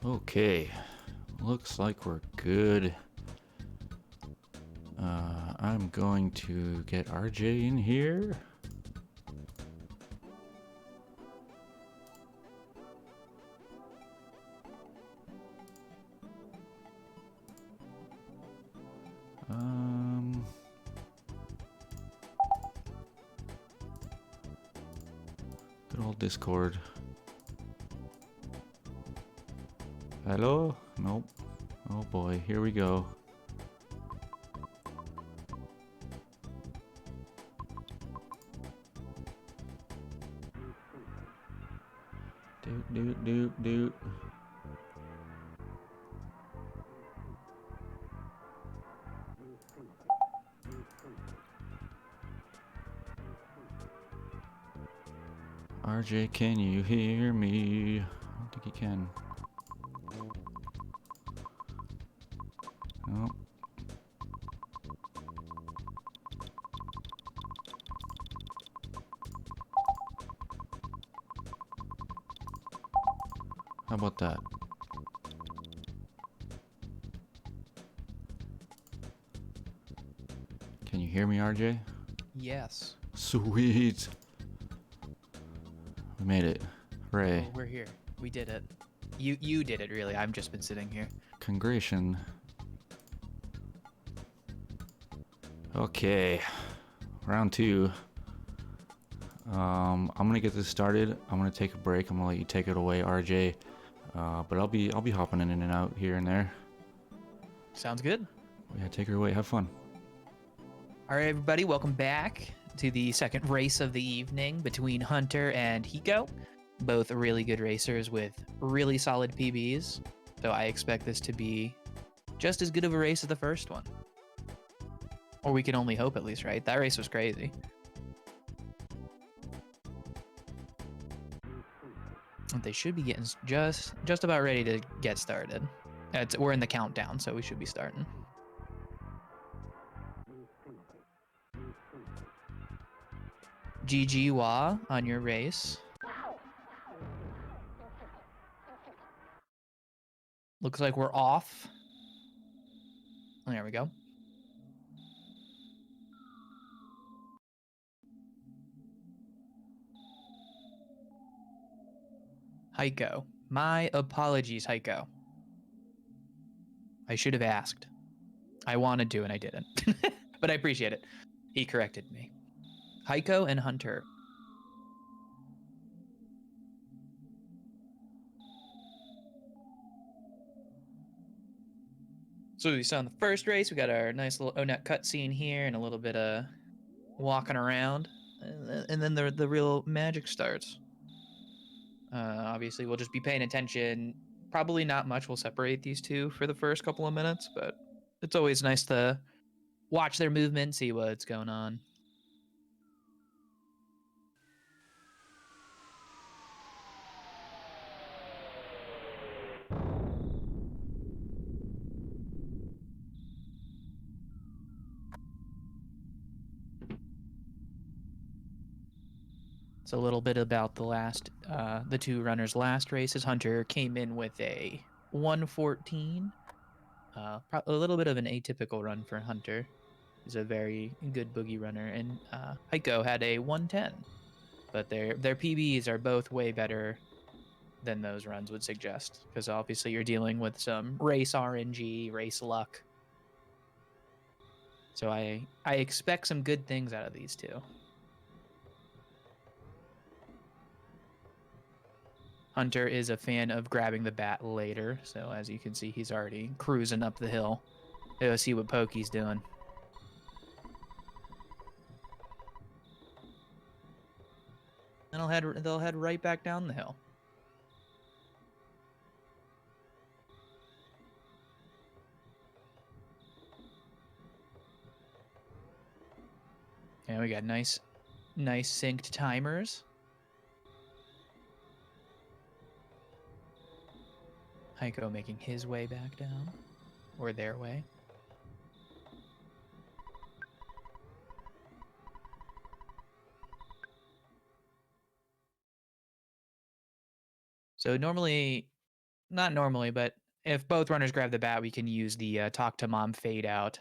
Okay, looks like we're good. I'm going to get RJ in here. Good old Discord. Hello? Nope. Oh boy, here we go. Doot. RJ, can you hear me? I don't think he can. No. How about that? Can you hear me, RJ? Yes. Sweet. We made it. Hooray. Oh, we're here. We did it. You did it, really. I've just been sitting here. Congratulations. Okay. Round 2. I'm gonna get this started. I'm gonna take a break. I'm gonna let you take it away, RJ. But I'll be hopping in and out here and there. Sounds good. Yeah, take her away. Have fun. All right, everybody, welcome back to the second race of the evening between Hunter and Heiko. Both really good racers with really solid PBs. So I expect this to be just as good of a race as the first one. Or we can only hope, at least, right? That race was crazy. They should be getting just about ready to get started. We're in the countdown, so we should be starting. GG Wah on your race. Looks like we're off. There we go. Heiko. My apologies, Heiko. I should have asked. I wanted to and I didn't. But I appreciate it. He corrected me. Heiko and Hunter. So we saw in the first race, we got our nice little Onet cutscene here and a little bit of walking around. And then the real magic starts. Obviously, we'll just be paying attention. Probably not much will separate these two for the first couple of minutes, but it's always nice to watch their movement, see what's going on. So a little bit about the two runners' last races. Hunter came in with a 114. A little bit of an atypical run for Hunter. He's a very good boogie runner, and Heiko had a 110. But their PBs are both way better than those runs would suggest, because obviously you're dealing with some race RNG, race luck. So I expect some good things out of these two. Hunter is a fan of grabbing the bat later, so as you can see, he's already cruising up the hill. Let's see what Pokey's doing. And they'll head right back down the hill. And we got nice synced timers. Heiko making his way back down, or their way. So normally not normally, but if both runners grab the bat, we can use the talk to mom fade out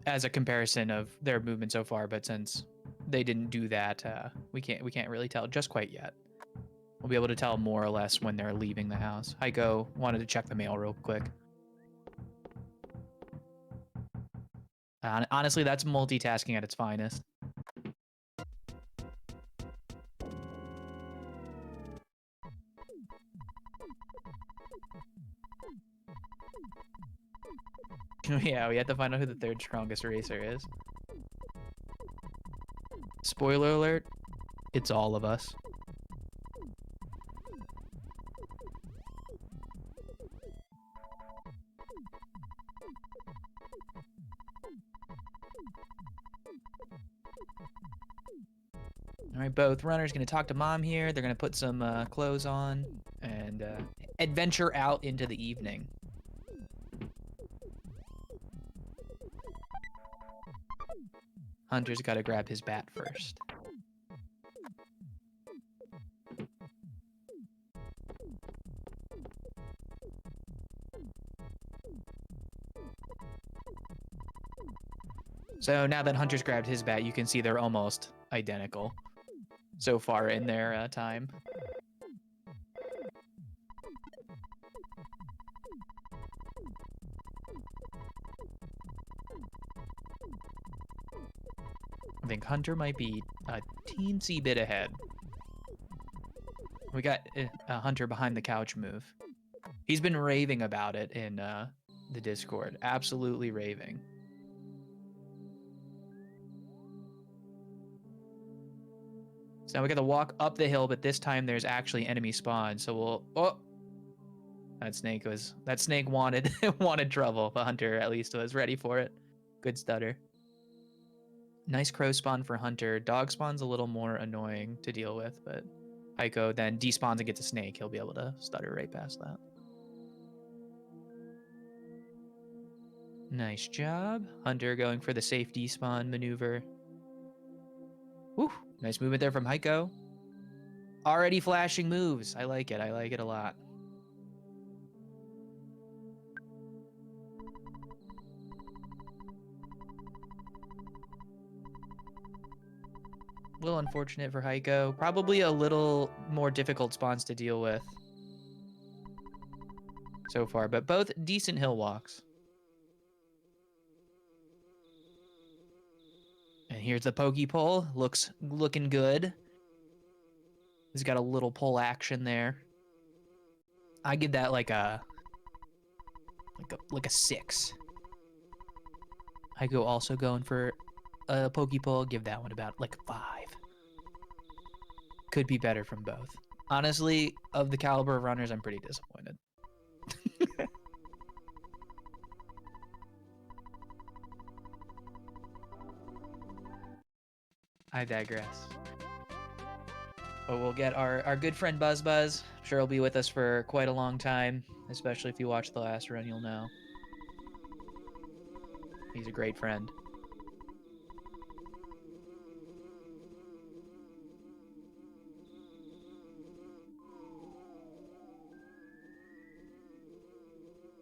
as a comparison of their movement so far. But since they didn't do that, we can't really tell just quite yet. We'll be able to tell more or less when they're leaving the house. Heiko wanted to check the mail real quick. Honestly, that's multitasking at its finest. Yeah, we have to find out who the third strongest racer is. Spoiler alert, it's all of us. All right, both runners going to talk to mom here. They're going to put some clothes on and adventure out into the evening. Hunter's got to grab his bat first. So now that Hunter's grabbed his bat, you can see they're almost identical so far in their time. I think Hunter might be a teensy bit ahead. We got Hunter behind the couch move. He's been raving about it in the Discord. Absolutely raving. So now we got to walk up the hill, but this time there's actually enemy spawn. So we'll... Oh! That snake wanted wanted trouble, but Hunter at least was ready for it. Good stutter. Nice crow spawn for Hunter. Dog spawn's a little more annoying to deal with, but Heiko then despawns and gets a snake. He'll be able to stutter right past that. Nice job. Hunter going for the safe despawn maneuver. Woo! Nice movement there from Heiko. Already flashing moves. I like it. I like it a lot. A little unfortunate for Heiko. Probably a little more difficult spawns to deal with so far, but both decent hill walks. And here's the pokey pull. Looking good. He's got a little pull action there. I give that like a 6. Heiko also going for a pokey pull. Give that one about like a 5. Could be better from both. Honestly, of the caliber of runners, I'm pretty disappointed. I digress. But we'll get our good friend Buzz. I'm sure he'll be with us for quite a long time, especially if you watch the last run, you'll know. He's a great friend.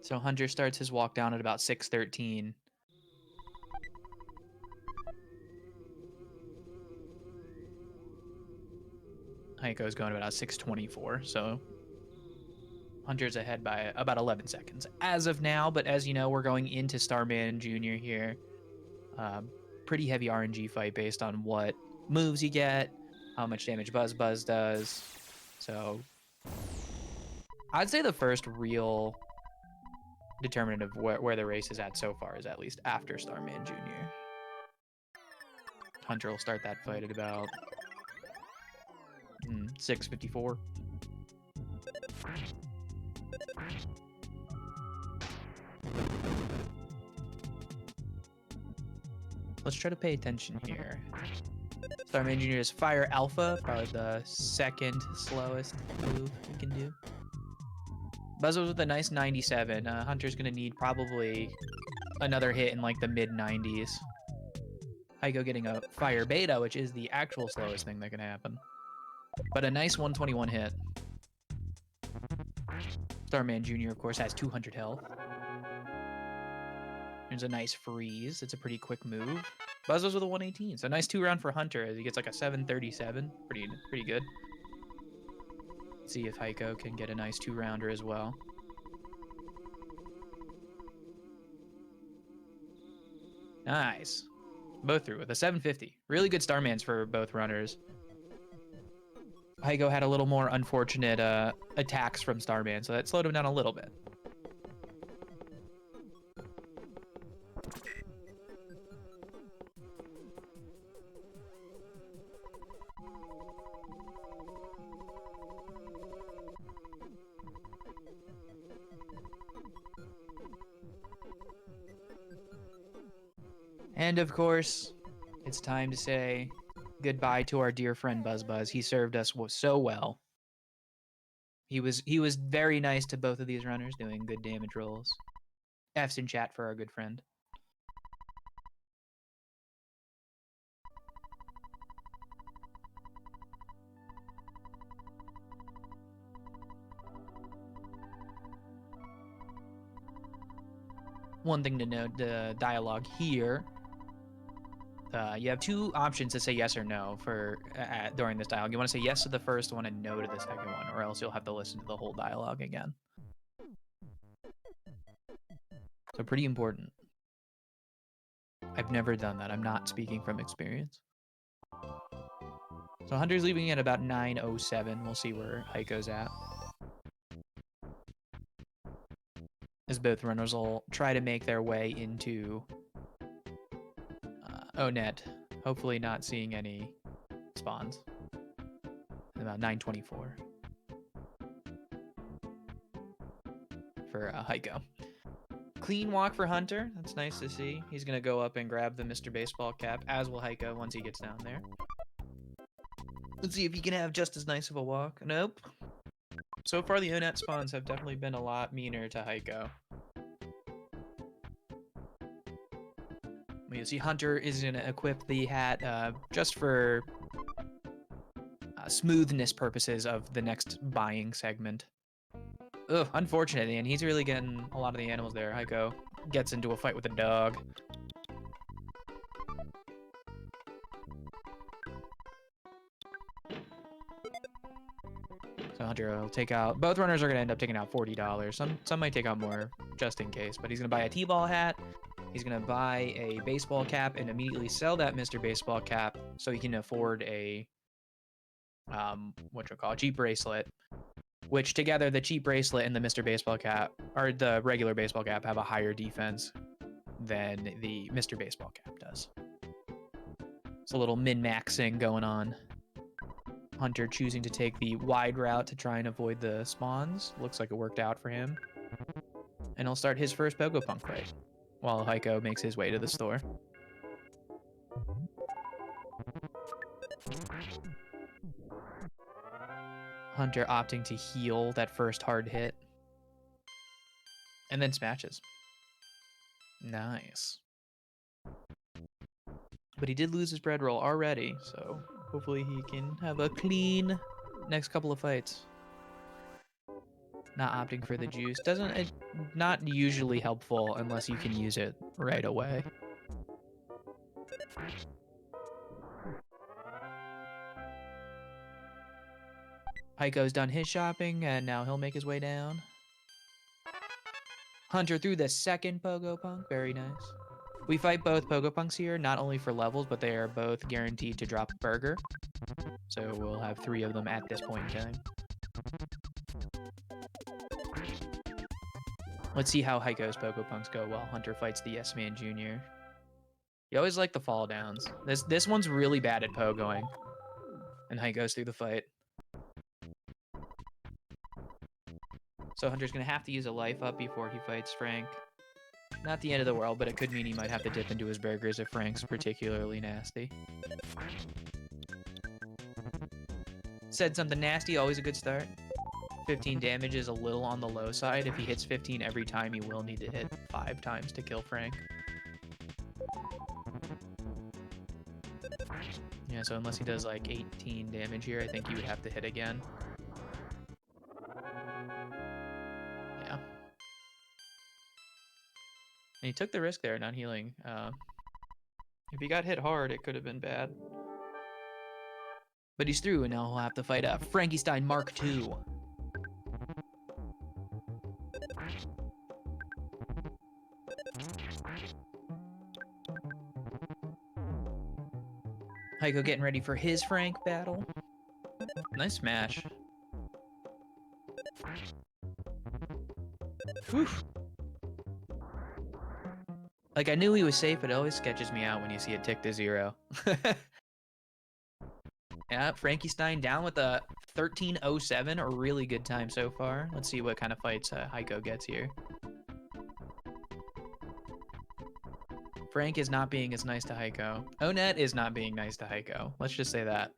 So Hunter starts his walk down at about 6:13. Heiko's going about 6:24, so Hunter's ahead by about 11 seconds as of now, but as you know, we're going into Starman Jr. here. Pretty heavy RNG fight based on what moves you get, how much damage Buzz does. So I'd say the first real determinant of where the race is at so far is at least after Starman Jr. Hunter will start that fight at about 6:54. Let's try to pay attention here. Starman Jr. is Fire Alpha, probably the second slowest move we can do. Buzz was with a nice 97. Hunter's gonna need probably another hit in like the mid-90s. Heiko getting a Fire Beta, which is the actual slowest thing that can happen. But a nice 121 hit. Starman Jr., of course, has 200 health. There's a nice freeze. It's a pretty quick move. Buzzos with a 118. So nice 2-round for Hunter as he gets like a 737. Pretty good. Let's see if Heiko can get a nice 2-rounder as well. Nice. Both through with a 750. Really good Starmans for both runners. Heiko had a little more unfortunate attacks from Starman, so that slowed him down a little bit. And of course, it's time to say goodbye to our dear friend Buzz. He served us so well. He was very nice to both of these runners, doing good damage rolls. F's in chat for our good friend. One thing to note, the dialogue here. You have two options to say yes or no for during this dialogue. You want to say yes to the first one and no to the second one, or else you'll have to listen to the whole dialogue again. So pretty important. I've never done that. I'm not speaking from experience. So Hunter's leaving at about 9:07. We'll see where Heiko's at. As both runners will try to make their way into O-Net. Hopefully not seeing any spawns. About 9:24 for Heiko. Clean walk for Hunter. That's nice to see. He's going to go up and grab the Mr. Baseball cap, as will Heiko once he gets down there. Let's see if he can have just as nice of a walk. Nope. So far, the O-Net spawns have definitely been a lot meaner to Heiko. You see Hunter is going to equip the hat just for smoothness purposes of the next buying segment. Ugh, unfortunately, and he's really getting a lot of the animals there. Heiko gets into a fight with a dog. So Hunter will take out, both runners are going to end up taking out $40. Some might take out more just in case, but he's going to buy a T-ball hat. He's going to buy a baseball cap and immediately sell that Mr. Baseball cap so he can afford a, cheap bracelet. Which together, the cheap bracelet and the Mr. Baseball cap, or the regular baseball cap, have a higher defense than the Mr. Baseball cap does. It's a little min-maxing going on. Hunter choosing to take the wide route to try and avoid the spawns. Looks like it worked out for him. And he'll start his first Pogo Punk fight, while Heiko makes his way to the store. Hunter opting to heal that first hard hit. And then smashes. Nice. But he did lose his bread roll already, so hopefully he can have a clean next couple of fights. Not opting for the juice. Not usually helpful unless you can use it right away. Heiko's done his shopping, and now he'll make his way down. Hunter threw the second Pogo Punk. Very nice. We fight both Pogo Punks here, not only for levels, but they are both guaranteed to drop a burger. So we'll have 3 of them at this point in time. Let's see how Heiko's Pogo Punks go while Hunter fights the Yes Man Jr. You always like the fall downs. This one's really bad at pogoing. And Heiko's through the fight. So Hunter's going to have to use a life up before he fights Frank. Not the end of the world, but it could mean he might have to dip into his burgers if Frank's particularly nasty. Said something nasty, always a good start. 15 damage is a little on the low side. If he hits 15 every time, he will need to hit 5 times to kill Frank. Yeah, so unless he does like 18 damage here, I think he would have to hit again. He took the risk there, not healing. If he got hit hard, it could have been bad. But he's through, and now he'll have to fight Frankenstein Mark II. Heiko getting ready for his Frank battle. Nice smash. Whew. Like, I knew he was safe, but it always sketches me out when you see it tick to 0. Yeah, Frankenstein down with a 13:07, a really good time so far. Let's see what kind of fights Heiko gets here. Frank is not being as nice to Heiko. Onet is not being nice to Heiko. Let's just say that.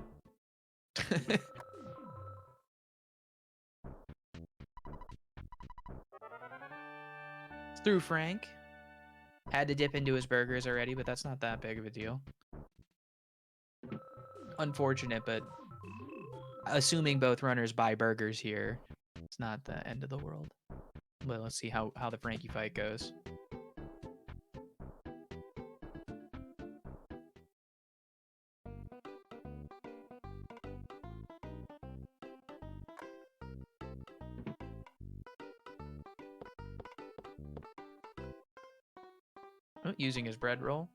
Through Frank. Had to dip into his burgers already, but that's not that big of a deal. Unfortunate, but assuming both runners buy burgers here, it's not the end of the world. But let's see how the Frankie fight goes. Oh, using his bread roll.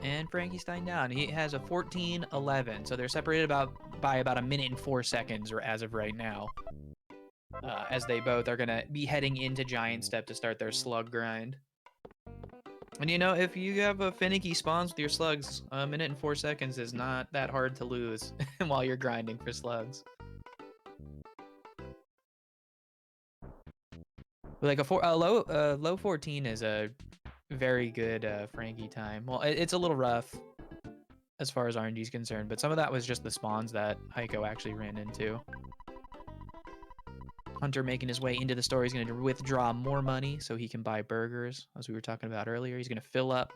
And Frankenstein down. He has a 14:11, so they're separated by about a minute and 4 seconds, or as of right now. As they both are gonna be heading into Giant Step to start their slug grind. And you know, if you have a finicky spawns with your slugs, a minute and 4 seconds is not that hard to lose while you're grinding for slugs. Like a low 14 is a very good Frankie time. Well, it's a little rough as far as RNG is concerned, but some of that was just the spawns that Heiko actually ran into. Hunter making his way into the store. He's going to withdraw more money so he can buy burgers, as we were talking about earlier. He's going to fill up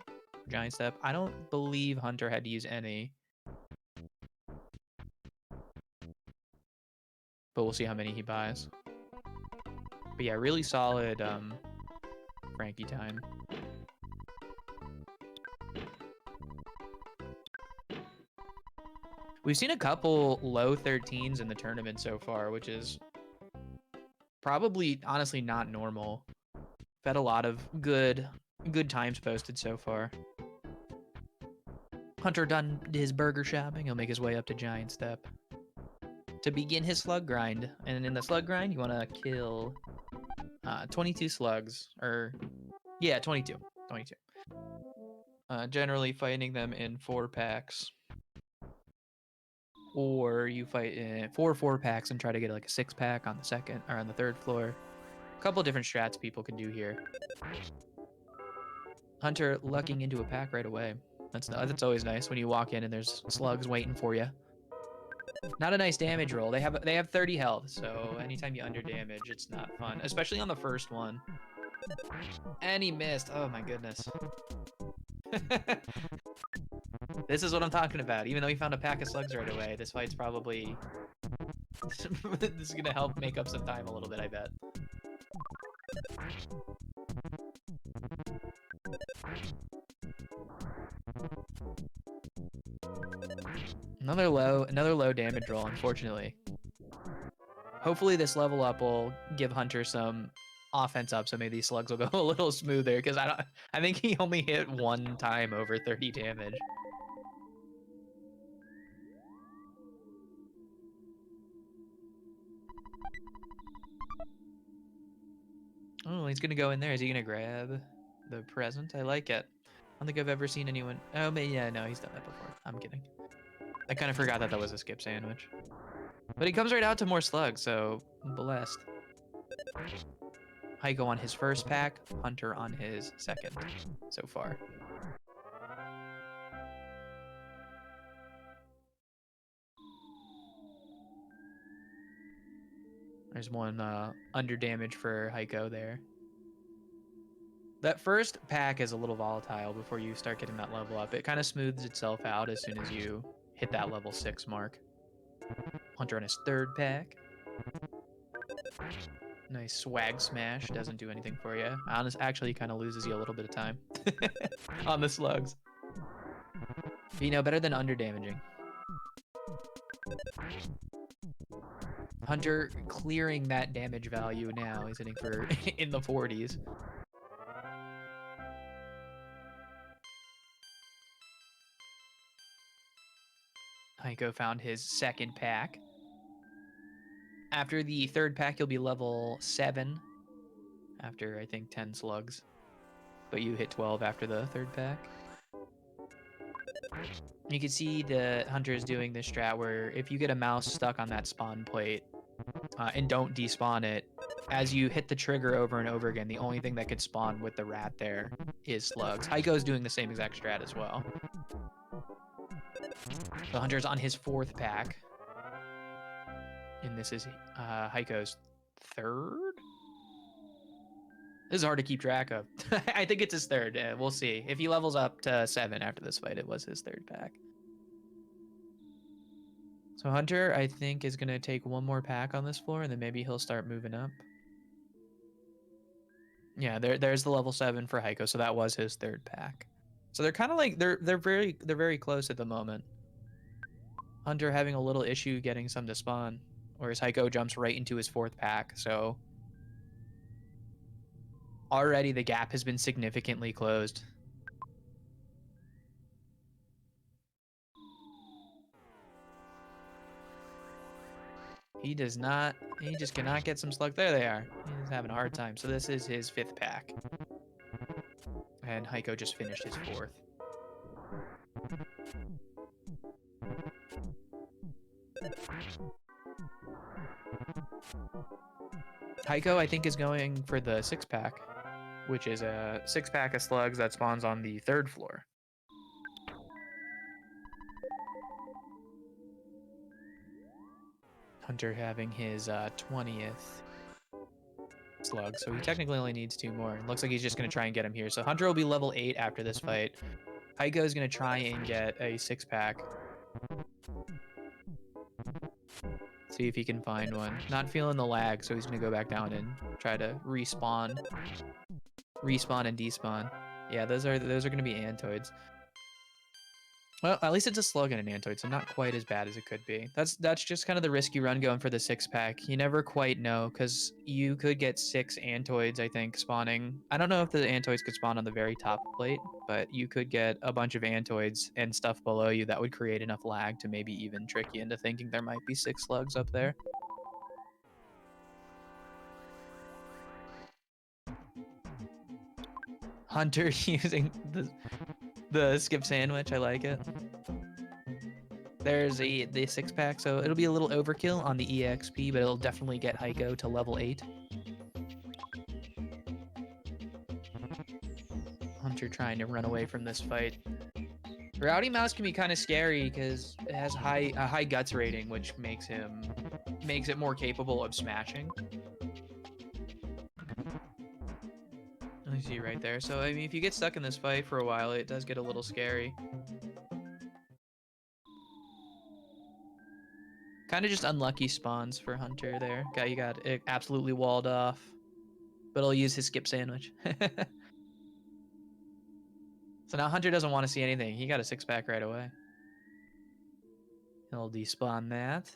Giant Step. I don't believe Hunter had to use any, but we'll see how many he buys. But yeah, really solid Frankie time. We've seen a couple low 13s in the tournament so far, which is probably honestly not normal. We've had a lot of good times posted so far. Hunter done his burger shopping. He'll make his way up to Giant Step to begin his slug grind. And in the slug grind, you want to kill 22 slugs, or yeah, 22. Generally fighting them in 4 packs. Or you fight in 4 packs and try to get like a 6-pack on the second or on the 3rd floor. A couple different strats people can do here. Hunter lucking into a pack right away. That's always nice when you walk in and there's slugs waiting for you. Not a nice damage roll. They have 30 health, so anytime you under damage, it's not fun, especially on the first one. And he missed. Oh my goodness. This is what I'm talking about. Even though he found a pack of slugs right away, this fight's probably... this is going to help make up some time a little bit, I bet. Another low damage roll, unfortunately. Hopefully this level up will give Hunter some offense up, so maybe these slugs will go a little smoother, because I think he only hit 1 time over 30 damage. Oh, he's gonna go in there. Is he gonna grab the present? I like it. I don't think I've ever seen anyone... Oh, but yeah, no, he's done that before. I'm kidding. I kind of forgot that was a skip sandwich. But he comes right out to more slugs, so blessed. Heiko on his first pack, Hunter on his second so far. There's one under damage for Heiko there. That first pack is a little volatile before you start getting that level up. It kind of smooths itself out as soon as you hit that level 6 mark. Hunter on his 3rd pack. Nice swag smash. Doesn't do anything for you. Actually kind of loses you a little bit of time on the slugs. But, you know, better than under damaging. Hunter clearing that damage value now. He's hitting for in the 40s. Heiko found his second pack. After the third pack, you'll be level 7. After, I think, 10 slugs. But you hit 12 after the third pack. You can see the Hunter is doing this strat where if you get a mouse stuck on that spawn plate and don't despawn it, as you hit the trigger over and over again, the only thing that could spawn with the rat there is slugs. Heiko's doing the same exact strat as well. The Hunter's on his 4th pack. And this is Heiko's 3rd? This is hard to keep track of. I think it's his 3rd. We'll see. If he levels up to 7 after this fight, it was his 3rd pack. So Hunter, I think, is going to take one more pack on this floor, and then maybe he'll start moving up. Yeah, there's the level 7 for Heiko, so that was his 3rd pack. So they're kind of like they're very close at the moment. Hunter having a little issue getting some to spawn, whereas Heiko jumps right into his 4th pack. So already the gap has been significantly closed. He does not, he just cannot get some slug. There they are. He's having a hard time. So this is his 5th pack. And Heiko just finished his 4th. Heiko, I think, is going for the 6-pack, which is a 6-pack of slugs that spawns on the 3rd floor. Hunter having his 20th slug, so he technically only needs 2 more. Looks like he's just going to try and get him here. So Hunter will be level 8 after this fight. Heiko is going to try and get a 6-pack. See if he can find one. Not feeling the lag, so he's going to go back down and try to respawn and despawn. Yeah, those are going to be Antoids. Well, at least it's a slug and an Antoid, so not quite as bad as it could be. That's just kind of the risky run going for the 6-pack. You never quite know, because you could get 6 Antoids, I think, spawning. I don't know if the Antoids could spawn on the very top plate, but you could get a bunch of Antoids and stuff below you that would create enough lag to maybe even trick you into thinking there might be 6 slugs up there. Hunter using the skip sandwich, I like it. There's the 6-pack, so it'll be a little overkill on the EXP, but it'll definitely get Heiko to level 8. Hunter trying to run away from this fight. Rowdy Mouse can be kind of scary because it has a high guts rating, which makes it more capable of smashing. I see right there. So, I mean, if you get stuck in this fight for a while, it does get a little scary. Kind of just unlucky spawns for Hunter there. You got it absolutely walled off. But he'll use his skip sandwich. So now Hunter doesn't want to see anything. He got a 6-pack right away. He'll despawn that.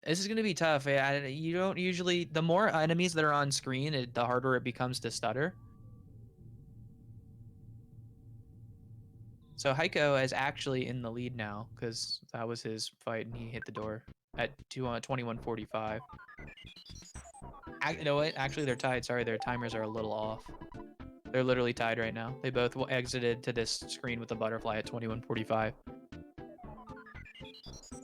This is going to be tough. You don't usually... The more enemies that are on screen, the harder it becomes to stutter. So Heiko is actually in the lead now, because that was his fight, and he hit the door at 21:45. You know what? Actually, they're tied. Sorry, their timers are a little off. They're literally tied right now. They both exited to this screen with a butterfly at 21:45.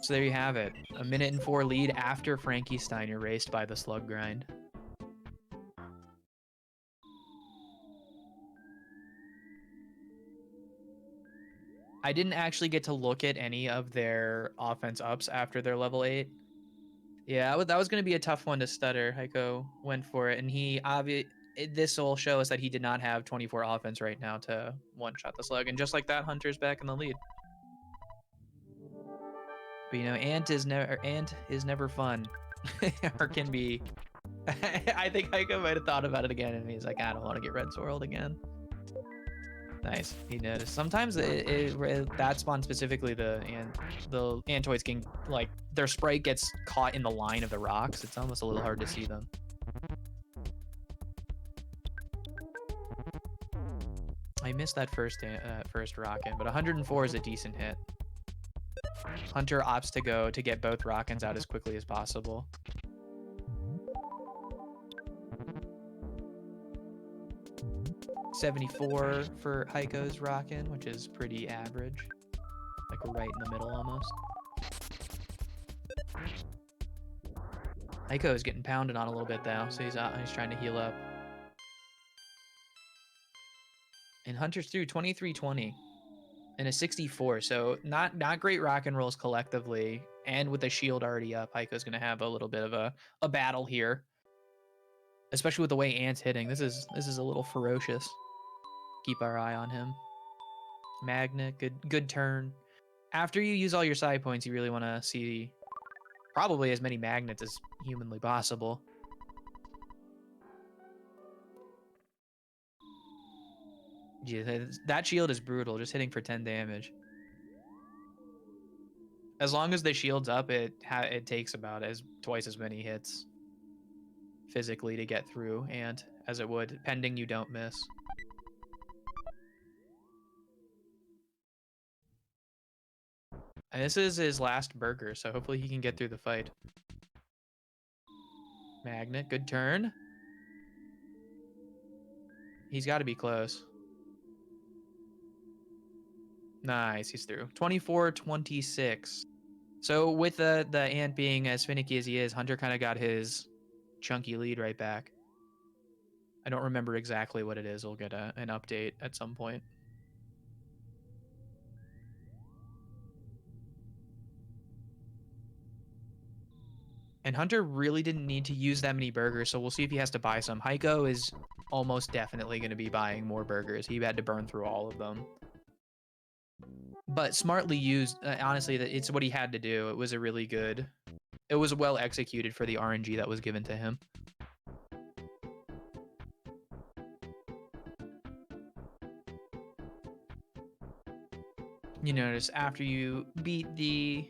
So there you have it. A 1:04 lead after Frankenstein erased by the slug grind. I didn't actually get to look at any of their offense ups after their level 8. Yeah, that was going to be a tough one to stutter. Heiko went for it, and this will show us that he did not have 24 offense right now to one-shot the slug, and just like that, Hunter's back in the lead. But you know, Ant is never fun. Or can be. I think Heiko might have thought about it again, and he's like, I don't want to get red swirled again. Nice. He noticed. Sometimes that spawn specifically, the Antoids can, like, their sprite gets caught in the line of the rocks. It's almost a little hard to see them. I missed that first rock-in, but 104 is a decent hit. Hunter opts to get both rock-ins out as quickly as possible. $74 for Heiko's rock-in, which is pretty average. Like right in the middle almost. Heiko is getting pounded on a little bit though, so he's trying to heal up. And Hunter's through 23-20 and a 64, so not great rock and rolls collectively. And with the shield already up, Heiko's gonna have a little bit of a battle here, especially with the way Ant's hitting. This is a little ferocious. Keep our eye on him. Magnet, good turn. After you use all your side points, you really want to see probably as many magnets as humanly possible. Yeah, that shield is brutal, just hitting for 10 damage. As long as the shield's up, it takes about twice as many hits physically to get through, and as it would, pending you don't miss. And this is his last burger, so hopefully he can get through the fight. Magnet, good turn. He's got to be close. Nice, he's through. 24-26. So with the Ant being as finicky as he is, Hunter kind of got his chunky lead right back. I don't remember exactly what it is. We'll get an update at some point. And Hunter really didn't need to use that many burgers, so we'll see if he has to buy some. Heiko is almost definitely going to be buying more burgers. He had to burn through all of them. But smartly used, honestly, it's what he had to do. It was it was well executed for the RNG that was given to him. You notice after you beat the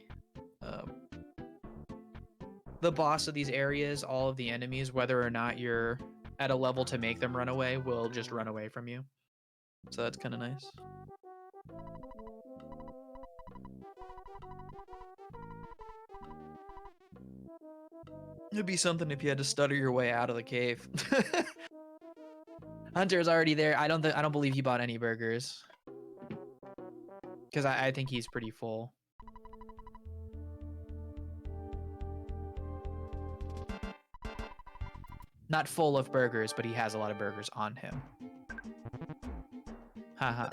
boss of these areas, all of the enemies, whether or not you're at a level to make them run away, will just run away from you. So that's kind of nice. It'd be something if you had to stutter your way out of the cave. Hunter's already there. I don't believe he bought any burgers, because I think he's pretty full. Not full of burgers, but he has a lot of burgers on him. Haha.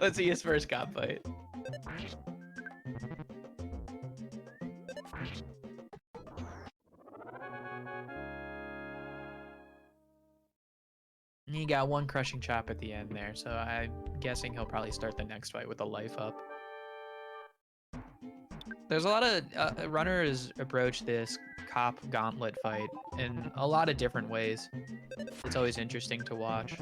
Let's see his first cop fight. He got one crushing chop at the end there, so I'm guessing he'll probably start the next fight with a life up. There's a lot of runners approach this cop gauntlet fight in a lot of different ways. It's always interesting to watch.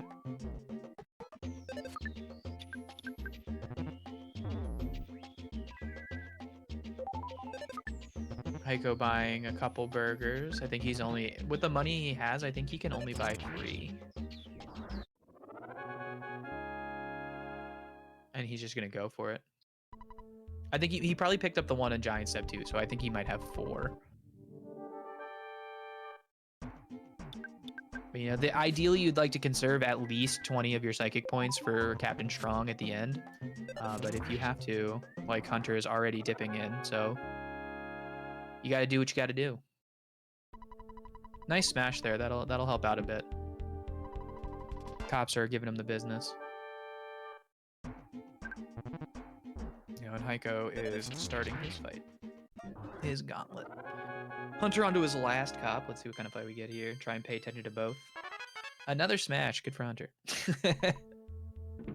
Heiko buying a couple burgers. I think he's only, with the money he has, I think he can only buy 3. And he's just gonna go for it. I think he probably picked up the one in Giant Step too, so I think he might have 4. But, you know, ideally you'd like to conserve at least 20 of your psychic points for Captain Strong at the end. But if you have to, like, Hunter is already dipping in, so you got to do what you got to do. Nice smash there. That'll help out a bit. Cops are giving him the business. You know, and Heiko is starting his fight. His gauntlet. Hunter onto his last cop. Let's see what kind of fight we get here. Try and pay attention to both. Another smash. Good for Hunter.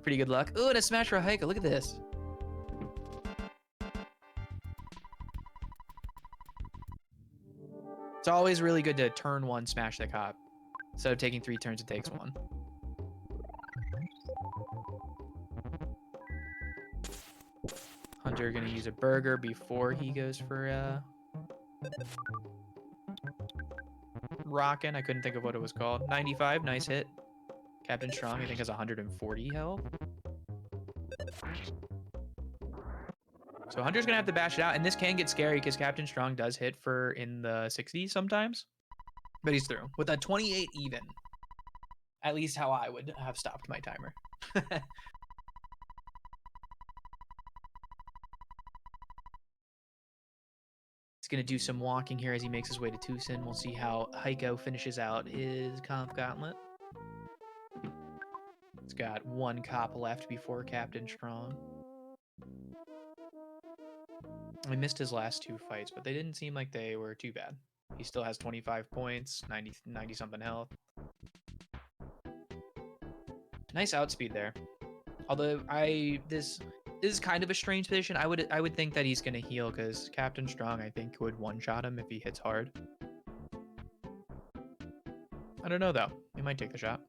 Pretty good luck. Ooh, and a smash for Heiko. Look at this. always really good to turn one, smash the cop. Instead of taking 3 turns, it takes 1. Hunter gonna use a burger before he goes for rockin'. I couldn't think of what it was called. 95, nice hit. Captain Strong, I think, has 140 health. So Hunter's gonna have to bash it out, and this can get scary because Captain Strong does hit for in the 60s sometimes. But he's through. With a 28 even. At least how I would have stopped my timer. He's going to do some walking here as he makes his way to Tucson. We'll see how Heiko finishes out his comp gauntlet. He's got 1 cop left before Captain Strong. We missed his last 2 fights, but they didn't seem like they were too bad. He still has 25 points, 90 something health. Nice outspeed there. Although this is kind of a strange position. I would think that he's gonna heal because Captain Strong, I think, would one-shot him if he hits hard. I don't know though. He might take the shot.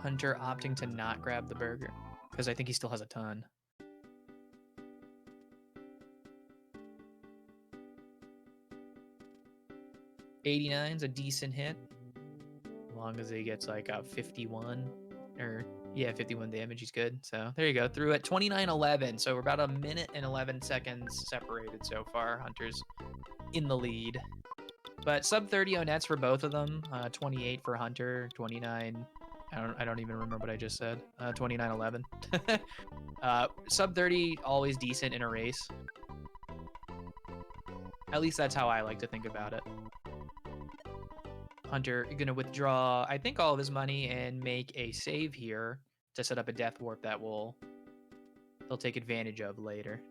Hunter opting to not grab the burger because I think he still has a ton. '89's a decent hit. As long as he gets like a 51 or yeah, 51 damage, he's good. So there you go. Through at 29:11. So we're about 1 minute and 11 seconds separated so far. Hunter's in the lead. But sub 30 nets for both of them. 28 for Hunter, 29. I don't even remember what I just said. 29:11. Sub 30 always decent in a race. At least that's how I like to think about it. Hunter gonna withdraw, I think, all of his money and make a save here to set up a death warp that they'll take advantage of later.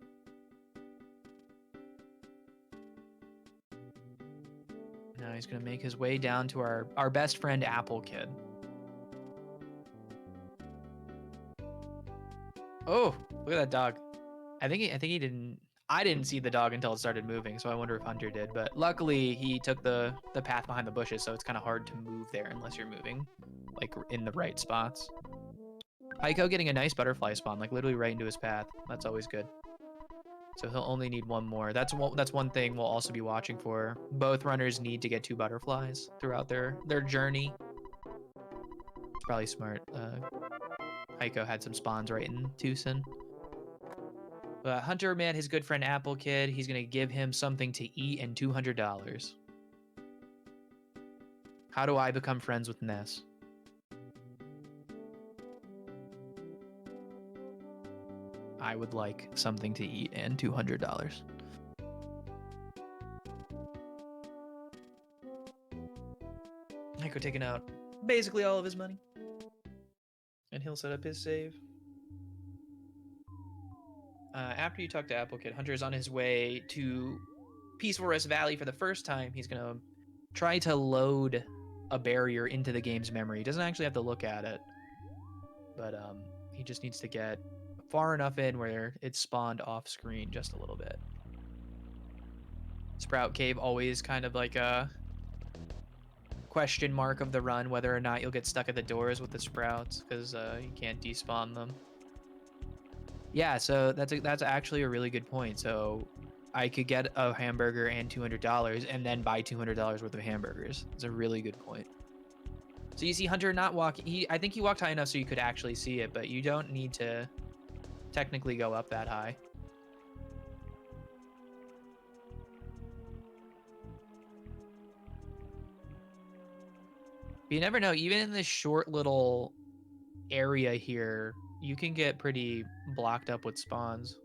Now he's gonna make his way down to our best friend Apple Kid. Oh, look at that dog. I think he didn't. I didn't see the dog until it started moving, so I wonder if Hunter did. But luckily, he took the path behind the bushes, so it's kind of hard to move there unless you're moving, like, in the right spots. Heiko getting a nice butterfly spawn, like, literally right into his path. That's always good. So he'll only need 1 more. That's one thing we'll also be watching for. Both runners need to get 2 butterflies throughout their journey. It's probably smart. Heiko had some spawns right in Tucson. Hunter met his good friend Apple Kid. He's going to give him something to eat and $200. How do I become friends with Ness? I would like something to eat and $200. Heiko taking out basically all of his money. And he'll set up his save. After you talk to Apple Kid, Hunter is on his way to Peaceful Rest Valley for the first time. He's going to try to load a barrier into the game's memory. He doesn't actually have to look at it. But he just needs to get far enough in where it's spawned off screen just a little bit. Sprout Cave, always kind of like a question mark of the run, whether or not you'll get stuck at the doors with the sprouts, because you can't despawn them. Yeah, so that's actually a really good point. So I could get a hamburger and $200 and then buy $200 worth of hamburgers. It's a really good point. So you see Hunter not walking. I think he walked high enough so you could actually see it, but you don't need to technically go up that high. But you never know. Even in this short little area here, you can get pretty blocked up with spawns.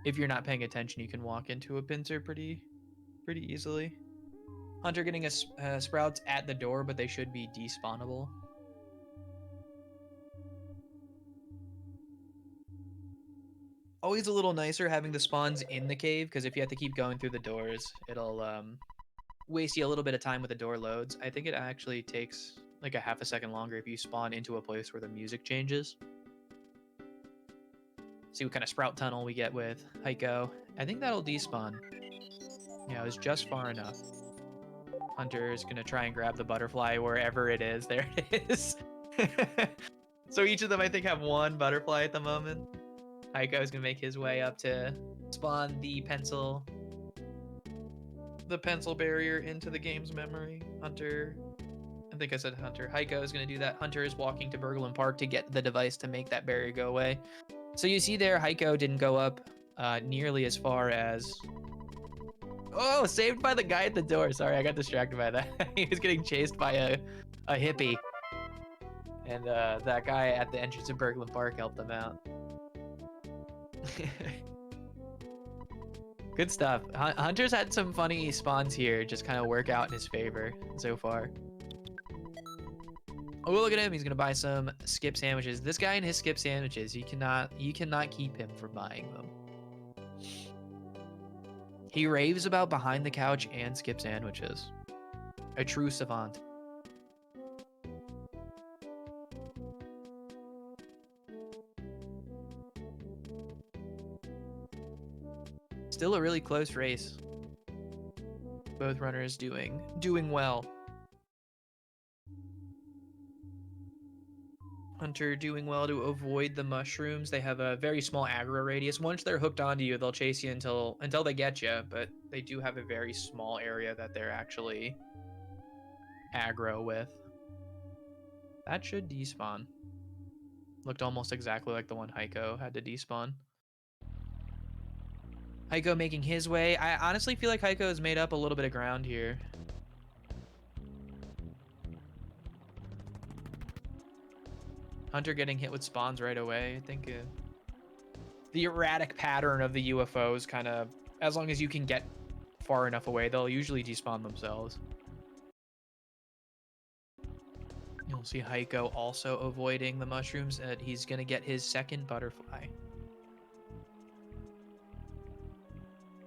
If you're not paying attention, you can walk into a pincer pretty easily. Hunter getting a sprouts at the door, but they should be despawnable. Always a little nicer having the spawns in the cave, because if you have to keep going through the doors, it'll waste you a little bit of time with the door loads. I think it actually takes like a half a second longer if you spawn into a place where the music changes. See what kind of sprout tunnel we get with Heiko. I think that'll despawn. Yeah, it was just far enough. Hunter is going to try and grab the butterfly wherever it is. There it is. So each of them, I think, have one butterfly at the moment. Heiko is going to make his way up to spawn the pencil barrier into the game's memory. Hunter, I think I said Hunter. Heiko is going to do that. Hunter is walking to Berglund Park to get the device to make that barrier go away. So you see there, Heiko didn't go up nearly as far as... Oh, saved by the guy at the door. Sorry, I got distracted by that. He was getting chased by a hippie. And that guy at the entrance of Berglund Park helped him out. Good stuff. Hunter's had some funny spawns here, just kind of work out in his favor so far. Oh, look at him. He's gonna buy some skip sandwiches. This guy and his skip sandwiches, you cannot keep him from buying them. He raves about behind the couch and skip sandwiches. A true savant. Still a really close race. Both runners doing well. Hunter doing well to avoid the mushrooms. They have a very small aggro radius. Once they're hooked onto you, they'll chase you until they get you, but they do have a very small area that they're actually aggro with. That should despawn. Looked almost exactly like the one Heiko had to despawn. Heiko making his way. I honestly feel like Heiko has made up a little bit of ground here. Hunter getting hit with spawns right away. I think the erratic pattern of the UFOs kind of, as long as you can get far enough away, they'll usually despawn themselves. You'll see Heiko also avoiding the mushrooms, and he's going to get his second butterfly.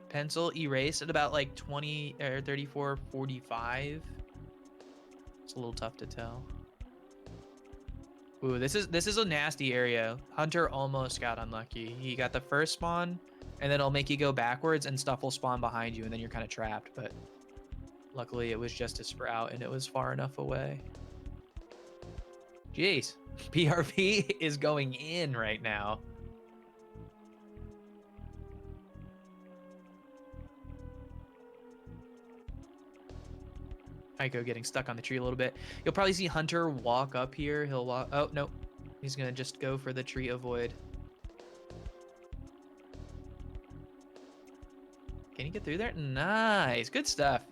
Pencil erase at about like 20 or 34, 45. It's a little tough to tell. Ooh, this is a nasty area. Hunter almost got unlucky. He got the first spawn, and then it'll make you go backwards, and stuff will spawn behind you, and then you're kind of trapped. But luckily, it was just a sprout, and it was far enough away. Jeez, PRV is going in right now. Heiko getting stuck on the tree a little bit. You'll probably see Hunter walk up here. He'll walk... Oh, no. He's going to just go for the tree avoid. Can he get through there? Nice. Good stuff.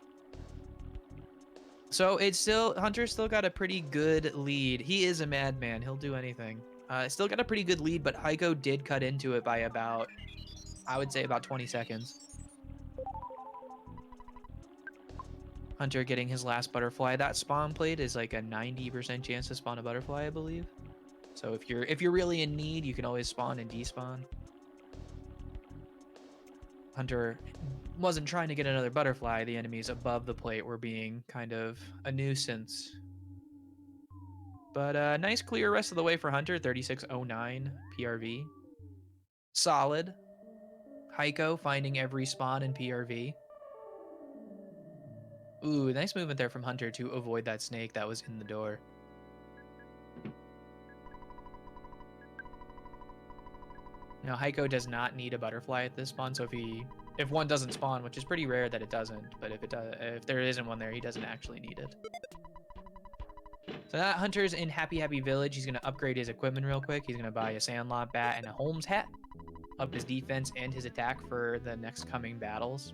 So it's still... Hunter's still got a pretty good lead. He is a madman. He'll do anything. Still got a pretty good lead, but Heiko did cut into it by about... I would say about 20 seconds. Hunter getting his last butterfly. That spawn plate is like a 90% chance to spawn a butterfly, I believe. So if you're really in need, you can always spawn and despawn. Hunter wasn't trying to get another butterfly. The enemies above the plate were being kind of a nuisance. But nice clear rest of the way for Hunter. 3609 PRV. Solid. Heiko finding every spawn in PRV. Ooh, nice movement there from Hunter to avoid that snake that was in the door. Now, Heiko does not need a butterfly at this spawn, so if one doesn't spawn, which is pretty rare that it doesn't, but if there isn't one there, he doesn't actually need it. So that Hunter's in Happy Happy Village. He's going to upgrade his equipment real quick. He's going to buy a Sandlot bat and a Holmes hat. Up his defense and his attack for the next coming battles.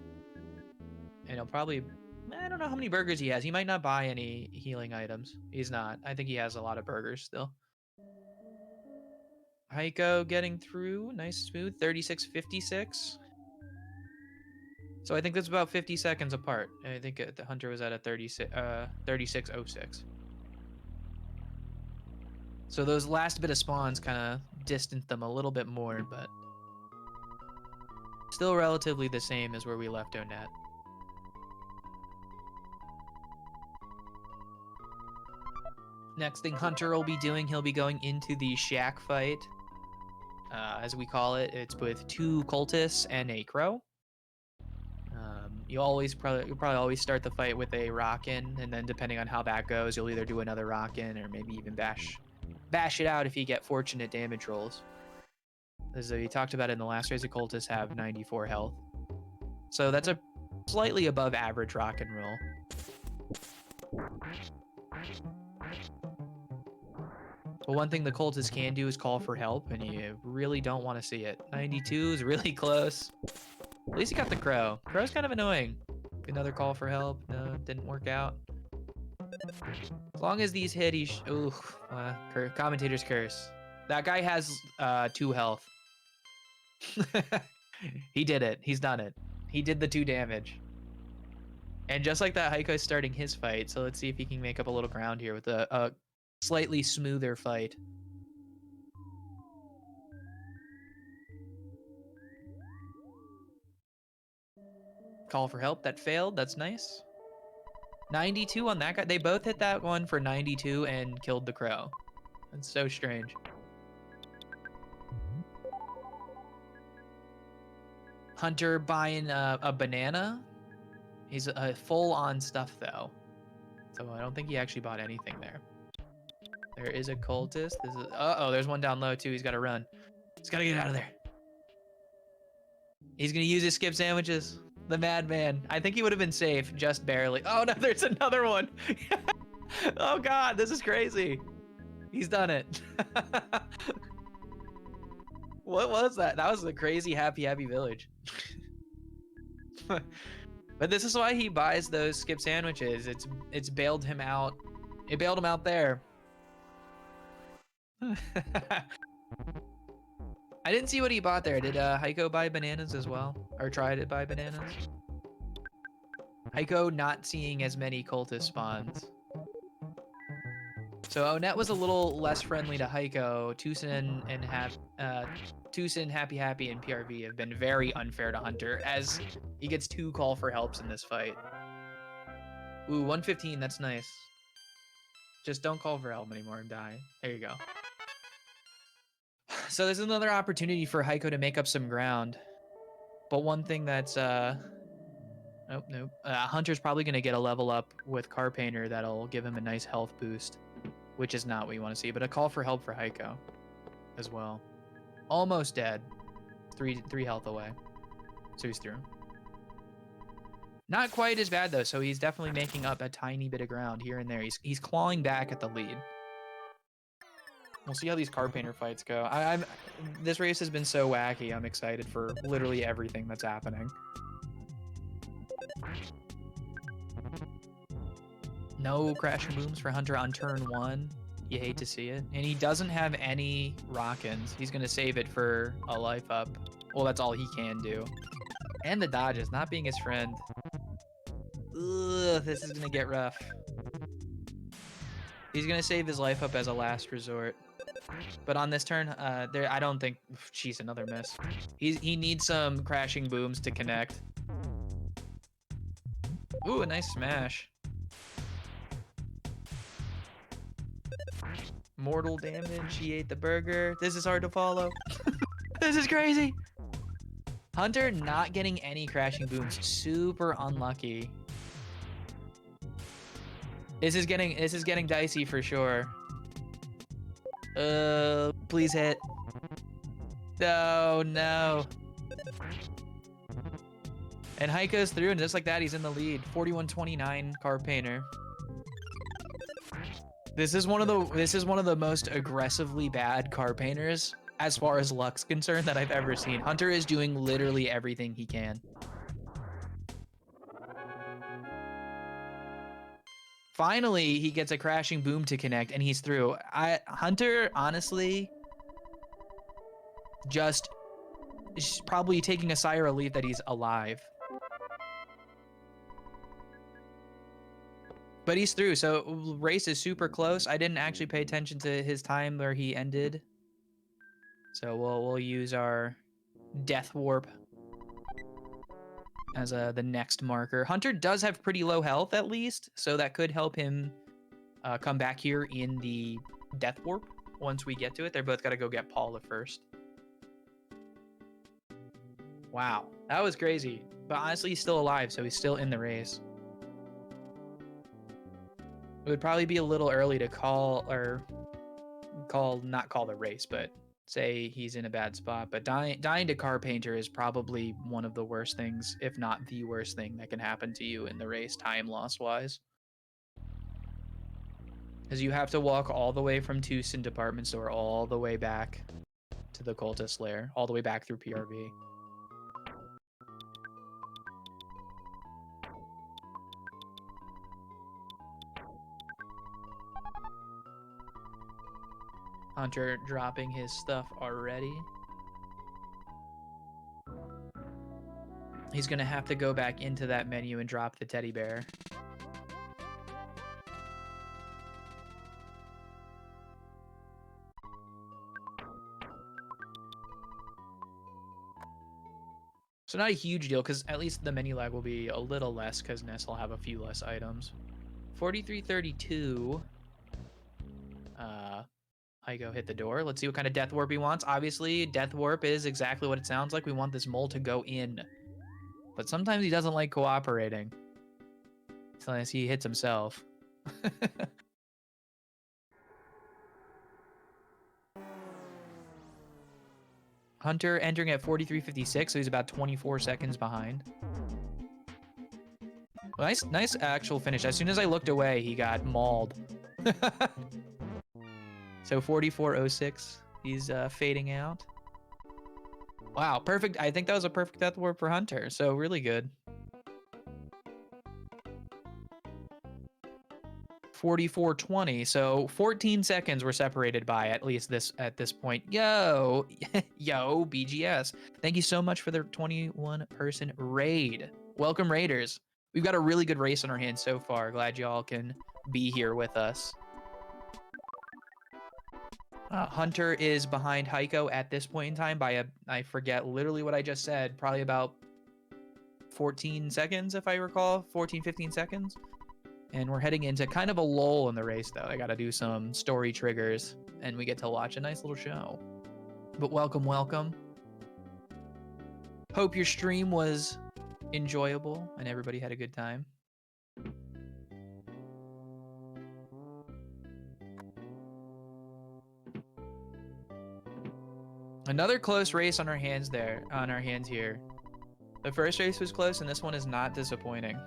And he'll probably... I don't know how many burgers he has. He might not buy any healing items. He's not. I think he has a lot of burgers still. Heiko getting through. Nice, smooth. 36.56. So I think that's about 50 seconds apart. I think the Hunter was at a 36.06. So those last bit of spawns kind of distanced them a little bit more, but still relatively the same as where we left Onet. Next thing Hunter will be doing, he'll be going into the shack fight, as we call it. It's with 2 cultists and a crow. you'll probably always start the fight with a rock-in, and then depending on how that goes, you'll either do another rock-in or maybe even bash it out if you get fortunate damage rolls. As we talked about in the last race, the cultists have 94 health. So that's a slightly above average rock and roll. But one thing the cultists can do is call for help, and you really don't want to see it. 92 is really close. At least he got the crow. Crow's kind of annoying. Another call for help. No, didn't work out. As long as these hit, ooh, commentator's curse. That guy has 2 health. He did it. He's done it. He did the 2 damage. And just like that, Heiko's starting his fight. So let's see if he can make up a little ground here with a slightly smoother fight. Call for help. That failed. That's nice. 92 on that guy. They both hit that one for 92 and killed the crow. That's so strange. Hunter buying a banana. He's full on stuff though. So I don't think he actually bought anything there. There is a cultist. Uh-oh, there's one down low too. He's got to run. He's got to get out of there. He's going to use his skip sandwiches. The madman. I think he would have been safe, just barely. Oh no, there's another one. Oh God, this is crazy. He's done it. What was that? That was a crazy happy village. But this is why he buys those skip sandwiches. It's bailed him out. It bailed him out there. I didn't see what he bought there. Did Heiko buy bananas as well? Or try to buy bananas? Heiko not seeing as many cultist spawns. So Onet was a little less friendly to Heiko. Tucson and Happy, and PRV have been very unfair to Hunter as he gets 2 call for helps in this fight. Ooh, 115, that's nice. Just don't call for help anymore and die. There you go. So there's another opportunity for Heiko to make up some ground. But one thing that's, nope. Hunter's probably going to get a level up with Car Painter that'll give him a nice health boost, which is not what you want to see, but a call for help for Heiko as well. Almost dead. 3 health away. So he's through. Not quite as bad though, so he's definitely making up a tiny bit of ground here and there. He's clawing back at the lead. We'll see how these Car Painter fights go. This race has been so wacky. I'm excited for literally everything that's happening. No crashing booms for Hunter on turn 1. You hate to see it. And he doesn't have any rock-ins. He's going to save it for a life up. Well, that's all he can do. And the dodges, not being his friend. Ugh, this is going to get rough. He's going to save his life up as a last resort. But on this turn, I don't think... Jeez, another miss. He needs some crashing booms to connect. Ooh, a nice smash. Mortal damage. He ate the burger. This is hard to follow. This is crazy. Hunter not getting any crashing booms. Super unlucky. This is getting dicey for sure. Please hit. Oh no. And Heiko's through, and just like that, he's in the lead. 41-29 Car Painter. This is one of the most aggressively bad Car Painters as far as luck's concerned that I've ever seen. Hunter is doing literally everything he can. Finally, he gets a crashing boom to connect, and he's through. Hunter, honestly, just is probably taking a sigh of relief that he's alive. But he's through, so race is super close. I didn't actually pay attention to his time where he ended. So we'll use our death warp as the next marker. Hunter does have pretty low health at least, so that could help him come back here in the death warp once we get to it. They're both got to go get Paula first. Wow, That was crazy. But honestly, he's still alive, so he's still in the race. It would probably be a little early to not call the race, but say he's in a bad spot. But dying to car painter is probably one of the worst things, if not the worst thing that can happen to you in the race, time loss wise. Because you have to walk all the way from Tucson department store all the way back to the cultist lair, all the way back through PRV. Hunter dropping his stuff already. He's gonna have to go back into that menu and drop the teddy bear. So not a huge deal, because at least the menu lag will be a little less, because Ness will have a few less items. 4332. Heiko hit the door. Let's see what kind of death warp he wants. Obviously, death warp is exactly what it sounds like. We want this mole to go in. But sometimes he doesn't like cooperating. Unless he hits himself. Hunter entering at 4356, so he's about 24 seconds behind. Nice actual finish. As soon as I looked away, he got mauled. So 4406, he's fading out. Wow, perfect. I think that was a perfect death warp for Hunter, so really good. 4420, so 14 seconds were separated by at least at this point. Yo, BGS. Thank you so much for the 21-person raid. Welcome, Raiders. We've got a really good race on our hands so far. Glad y'all can be here with us. Hunter is behind Heiko at this point in time by I forget literally what I just said, probably about 14 seconds, if I recall, 14, 15 seconds. And we're heading into kind of a lull in the race, though. I got to do some story triggers, and we get to watch a nice little show. But welcome, welcome. Hope your stream was enjoyable and everybody had a good time. Another close race on our hands here. The first race was close, and this one is not disappointing.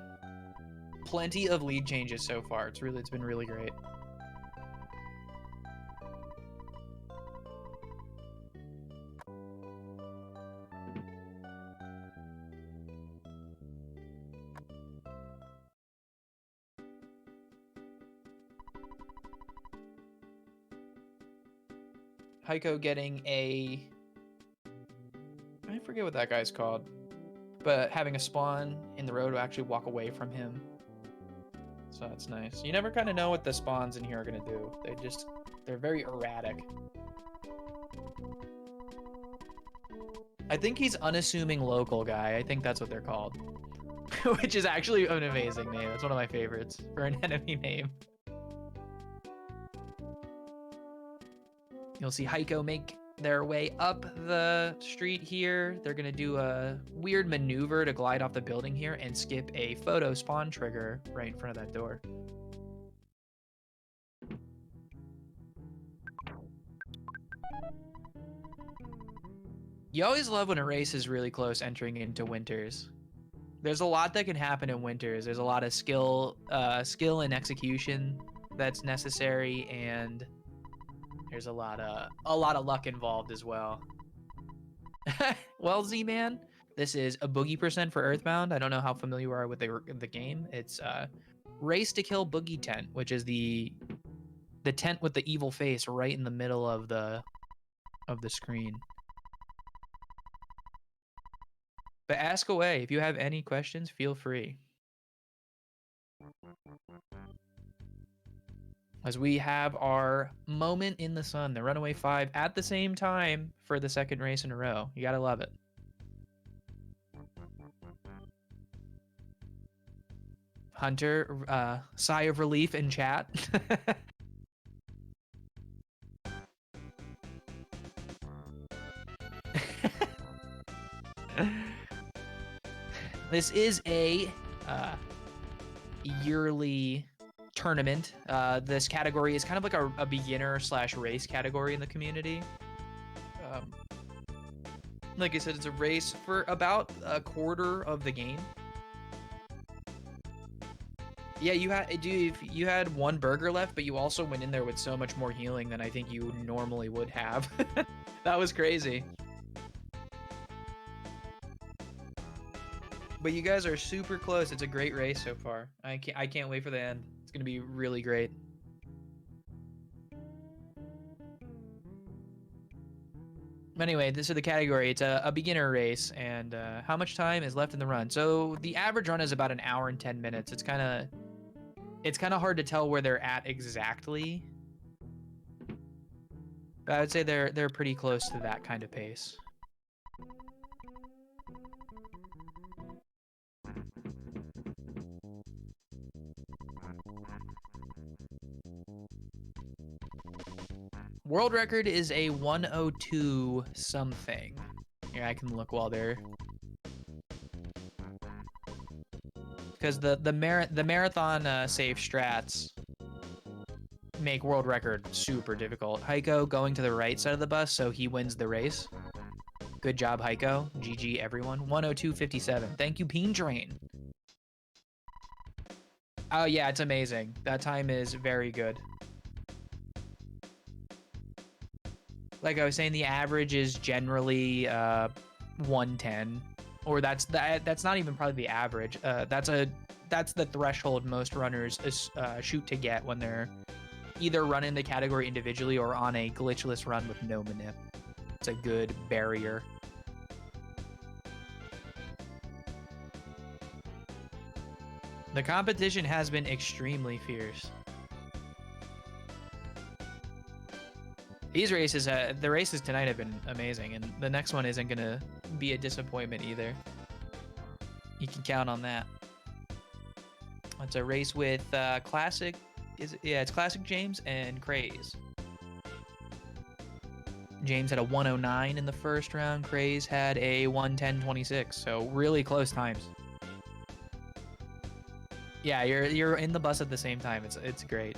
Plenty of lead changes so far. It's been really great. Heiko getting I forget what that guy's called, but having a spawn in the road to actually walk away from him. So that's nice. You never kind of know what the spawns in here are gonna do. They're very erratic. I think he's unassuming local guy. I think that's what they're called. Which is actually an amazing name. That's one of my favorites for an enemy name. You'll see Heiko make their way up the street here. They're gonna do a weird maneuver to glide off the building here and skip a photo spawn trigger right in front of that door. You always love when a race is really close entering into Winters. There's a lot that can happen in Winters. There's a lot of skill and execution that's necessary, and there's a lot of luck involved as well. Well, Z-Man, this is a Boogey % for Earthbound. I don't know how familiar you are with the game. It's Race to Kill Boogey tent, which is the tent with the evil face right in the middle of the screen. But ask away. If you have any questions, feel free. As we have our moment in the sun, the Runaway 5 at the same time for the second race in a row. You gotta love it. Hunter, sigh of relief in chat. This is a yearly tournament. This category is kind of like a beginner / race category in the community. Like I said, it's a race for about a quarter of the game. Yeah, you had one burger left, but you also went in there with so much more healing than I think you normally would have. That was crazy. But you guys are super close. It's a great race so far. I can't wait for the end. It's gonna be really great. Anyway, this is the category. It's a beginner race, and how much time is left in the run? So the average run is about an hour and 10 minutes. It's kind of hard to tell where they're at exactly. But I would say they're pretty close to that kind of pace. World record is a 102 something. Here, I can look while they're... Because the marathon safe strats make world record super difficult. Heiko going to the right side of the bus, so he wins the race. Good job, Heiko. GG, everyone. 102.57. Thank you, Peen Train. Oh, yeah, it's amazing. That time is very good. Like I was saying, the average is generally 110, or that's not even probably the average. That's the threshold most runners shoot to get when they're either running the category individually or on a glitchless run with no manip. It's a good barrier. The competition has been extremely fierce. These races, the races tonight have been amazing, and the next one isn't gonna be a disappointment either. You can count on that. It's a race with Classic, it's Classic James and Craze. James had a 109 in the first round. Craze had a 110.26, so really close times. Yeah, you're in the bus at the same time. It's great.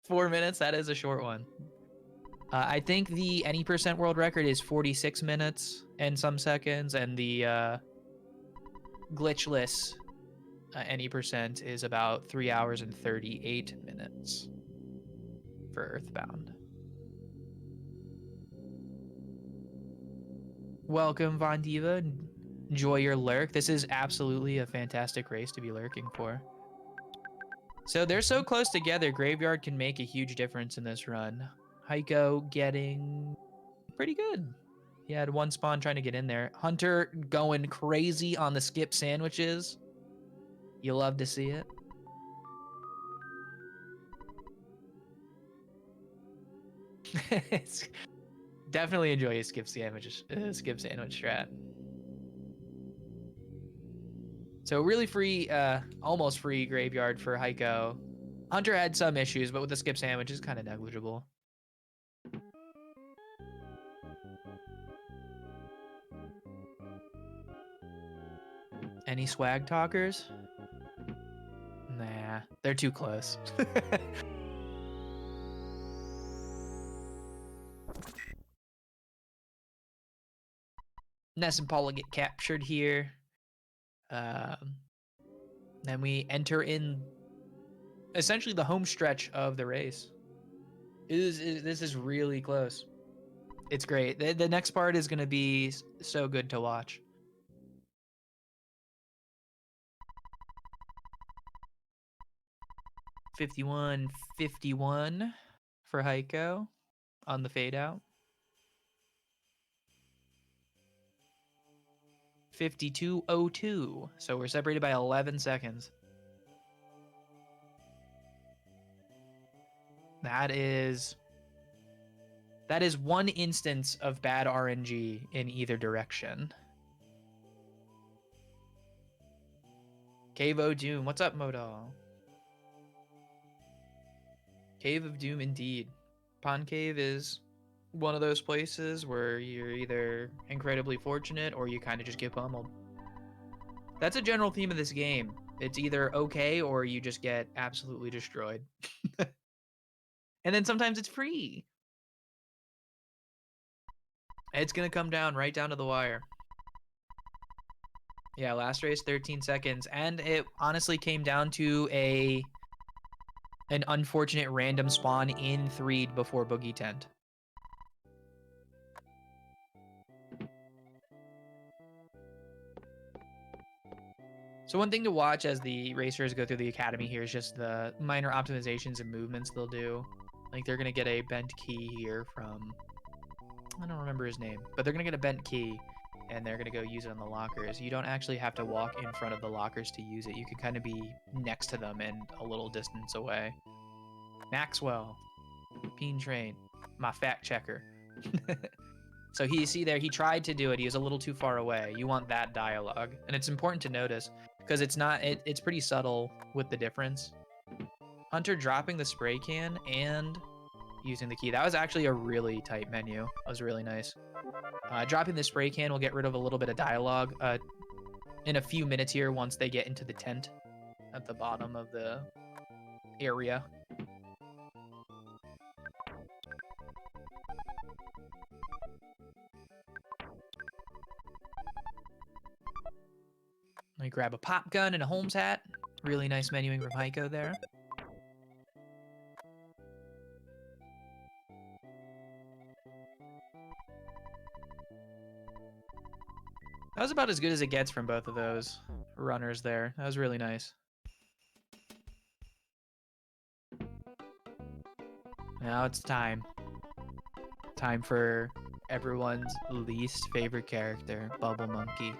4 minutes, that is a short one. I think the any percent world record is 46 minutes and some seconds, and the glitchless any percent is about 3 hours and 38 minutes for Earthbound. Welcome, Von Diva. Enjoy your lurk. This is absolutely a fantastic race to be lurking for. So they're so close together, Graveyard can make a huge difference in this run. Heiko getting pretty good. He had one spawn trying to get in there. Hunter going crazy on the skip sandwiches. You love to see it. Definitely enjoy a skip sandwich strat. So really free, almost free Graveyard for Heiko. Hunter had some issues, but with the skip sandwich, it's kind of negligible. Any swag talkers? Nah, they're too close. Ness and Paula get captured here. Then we enter in essentially the home stretch of the race. This is really close. It's great. The next part is going to be so good to watch. $51.51 for Heiko on the fade out. 52.02. So we're separated by 11 seconds. That is one instance of bad RNG in either direction. Cave of Doom. What's up, Modal? Cave of Doom indeed. Pond Cave is one of those places where you're either incredibly fortunate or you kind of just get pummeled. That's a general theme of this game. It's either okay or you just get absolutely destroyed. And then sometimes it's free. It's gonna come down right down to the wire. Yeah, last race 13 seconds, and it honestly came down to an unfortunate random spawn in 3 before Boogey tent. So one thing to watch as the racers go through the academy here is just the minor optimizations and movements they'll do. Like they're gonna get a bent key here from, I don't remember his name, but they're gonna get a bent key and they're gonna go use it on the lockers. You don't actually have to walk in front of the lockers to use it. You can kind of be next to them and a little distance away. Maxwell, Peen Train, my fact checker. So you see there, he tried to do it. He was a little too far away. You want that dialogue. And it's important to notice because it's pretty subtle with the difference. Hunter dropping the spray can and using the key. That was actually a really tight menu. That was really nice. Dropping the spray can will get rid of a little bit of dialogue in a few minutes here once they get into the tent at the bottom of the area. Let me grab a pop gun and a Holmes hat. Really nice menuing from Heiko there. That was about as good as it gets from both of those runners there. That was really nice. Now it's time. Time for everyone's least favorite character, Bubble Monkey.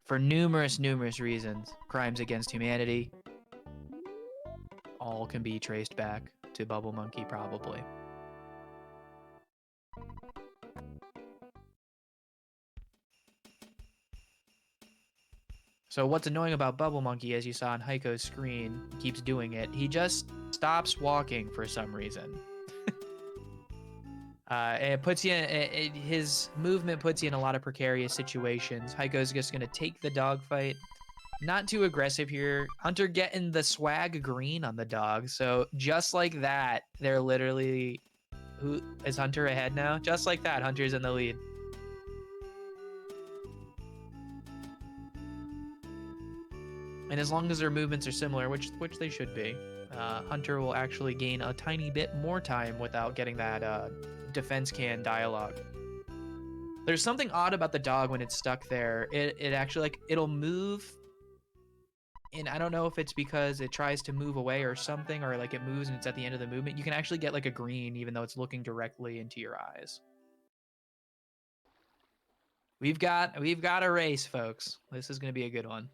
For numerous reasons, crimes against humanity, all can be traced back to Bubble Monkey, probably. So what's annoying about Bubble Monkey, as you saw on Heiko's screen, he keeps doing it. He just stops walking for some reason. It puts you in, his movement puts you in a lot of precarious situations. Heiko's just gonna take the dogfight. Not too aggressive here. Hunter getting the swag green on the dog. So just like that, they're literally, who is Hunter ahead now? Just like that, Hunter's in the lead. And as long as their movements are similar, which they should be, Hunter will actually gain a tiny bit more time without getting that defense can dialogue. There's something odd about the dog when it's stuck there. It actually, like, it'll move, and I don't know if it's because it tries to move away or something, or like it moves and it's at the end of the movement. You can actually get like a green even though it's looking directly into your eyes. We've got a race, folks. This is gonna be a good one.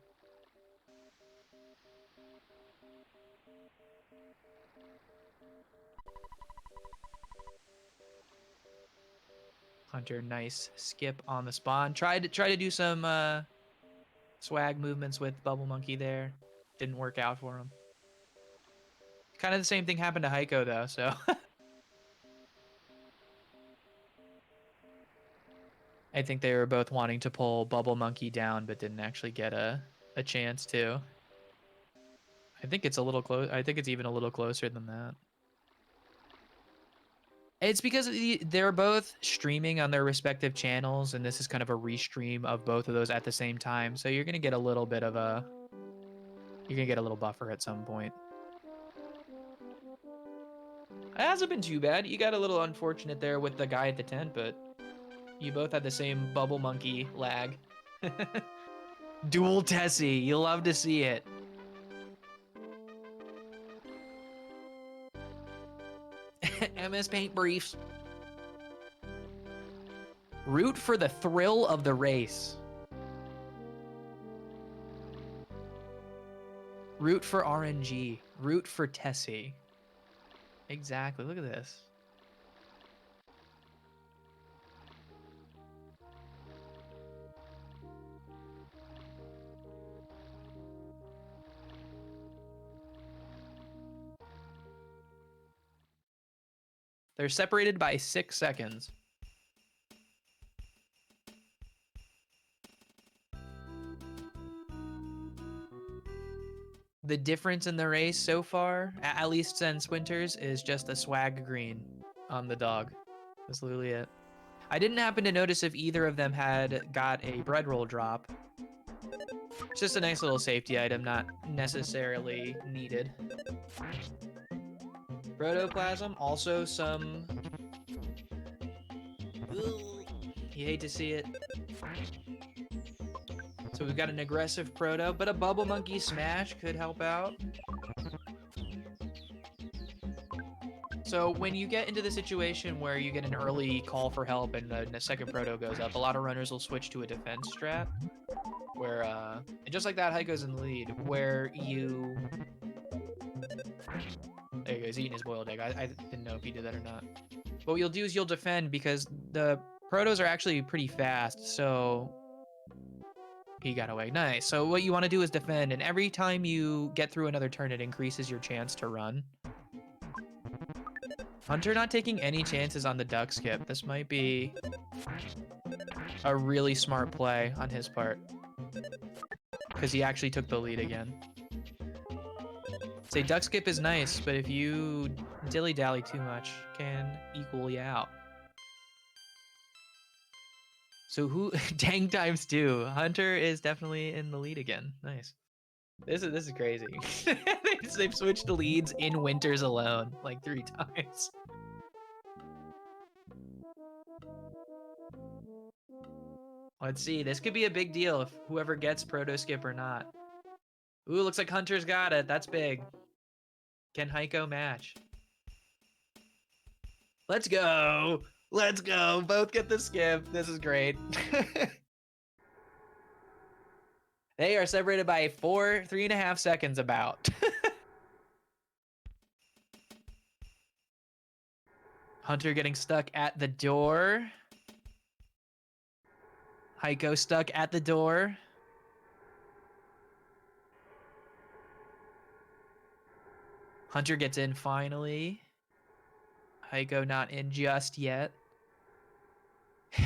Hunter, nice skip on the spawn. Tried to do some swag movements with Bubble Monkey there. Didn't work out for him. Kind of the same thing happened to Heiko though, so. I think they were both wanting to pull Bubble Monkey down, but didn't actually get a chance to. I think it's a little close. I think it's even a little closer than that. It's because they're both streaming on their respective channels, and this is kind of a restream of both of those at the same time. So you're gonna get a little bit of a, you're gonna get a little buffer at some point. It hasn't been too bad. You got a little unfortunate there with the guy at the tent, but you both had the same Bubble Monkey lag. Dual Tessie, you love to see it. MS Paint Briefs. Root for the thrill of the race. Root for RNG. Root for Tessie. Exactly, look at this. They're separated by 6 seconds. The difference in the race so far, at least since Winters, is just a swag green on the dog. That's literally it. I didn't happen to notice if either of them had got a bread roll drop. It's just a nice little safety item, not necessarily needed. Protoplasm, also some... Ugh, you hate to see it. So we've got an aggressive Proto, but a Bubble Monkey Smash could help out. So when you get into the situation where you get an early call for help and a second Proto goes up, a lot of runners will switch to a defense strat. Where, and just like that, Heiko's in the lead, where you... There he goes, eating his boiled egg. I didn't know if he did that or not. But what you'll do is you'll defend because the Protos are actually pretty fast, so... He got away. Nice. So what you want to do is defend, and every time you get through another turn, it increases your chance to run. Hunter not taking any chances on the duck skip. This might be a really smart play on his part, because he actually took the lead again. Say duck skip is nice, but if you dilly-dally too much, can equal you out. So who... Dang times 2. Hunter is definitely in the lead again. Nice. This is crazy. They've switched leads in Winters alone, like 3 times. Let's see. This could be a big deal if whoever gets Proto Skip or not. Ooh, looks like Hunter's got it. That's big. Can Heiko match? Let's go. Let's go. Both get the skip. This is great. They are separated by 3.5 seconds about. Hunter getting stuck at the door. Heiko stuck at the door. Hunter gets in finally. Heiko not in just yet.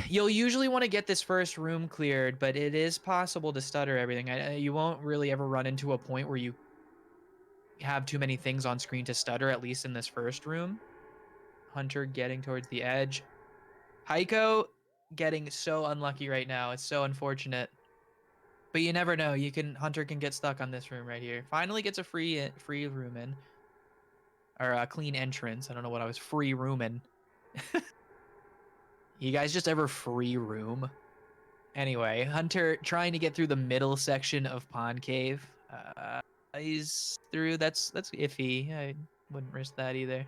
You'll usually want to get this first room cleared, but it is possible to stutter everything. You won't really ever run into a point where you have too many things on screen to stutter, at least in this first room. Hunter getting towards the edge. Heiko getting so unlucky right now. It's so unfortunate. But you never know. Hunter can get stuck on this room right here. Finally gets a free room in. Or a clean entrance. I don't know what I was free rooming. You guys just ever free room? Anyway, Hunter trying to get through the middle section of Pond Cave. He's through. That's iffy. I wouldn't risk that either.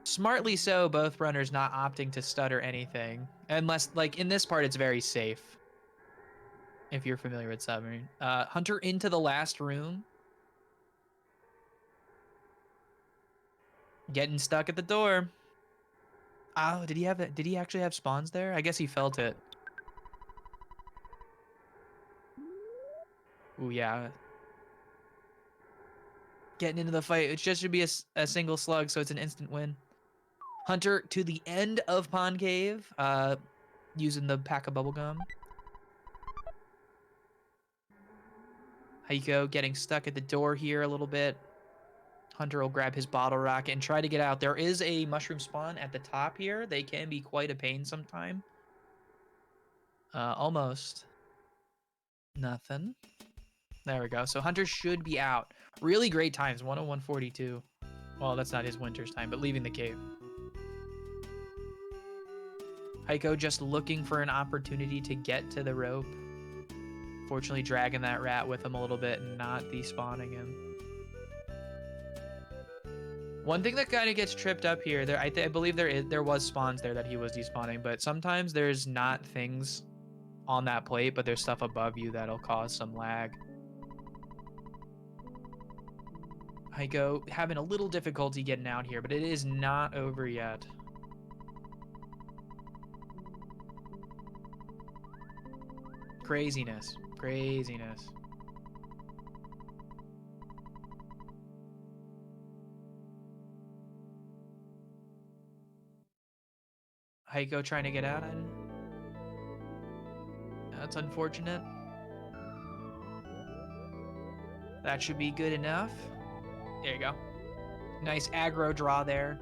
Smartly so, both runners not opting to stutter anything. Unless, like, in this part, it's very safe. If you're familiar with Submarine. Hunter into the last room. Getting stuck at the door. Oh, did he actually have spawns there? I guess he felt it. Ooh, yeah. Getting into the fight. It just should be a single slug, so it's an instant win. Hunter to the end of Pond Cave, using the pack of bubblegum. Heiko getting stuck at the door here a little bit. Hunter will grab his bottle rocket and try to get out. There is a mushroom spawn at the top here. They can be quite a pain sometime. Almost. Nothing. There we go. So Hunter should be out. Really great times. 101.42. Well, that's not his Winter's time, but leaving the cave. Heiko just looking for an opportunity to get to the rope. Fortunately, dragging that rat with him a little bit and not despawning him. One thing that kind of gets tripped up here, I believe there was spawns there that he was despawning, but sometimes there's not things on that plate, but there's stuff above you that'll cause some lag. Heiko having a little difficulty getting out here, but it is not over yet. Craziness. Craziness. Heiko trying to get out. That's unfortunate. That should be good enough. There you go. Nice aggro draw there.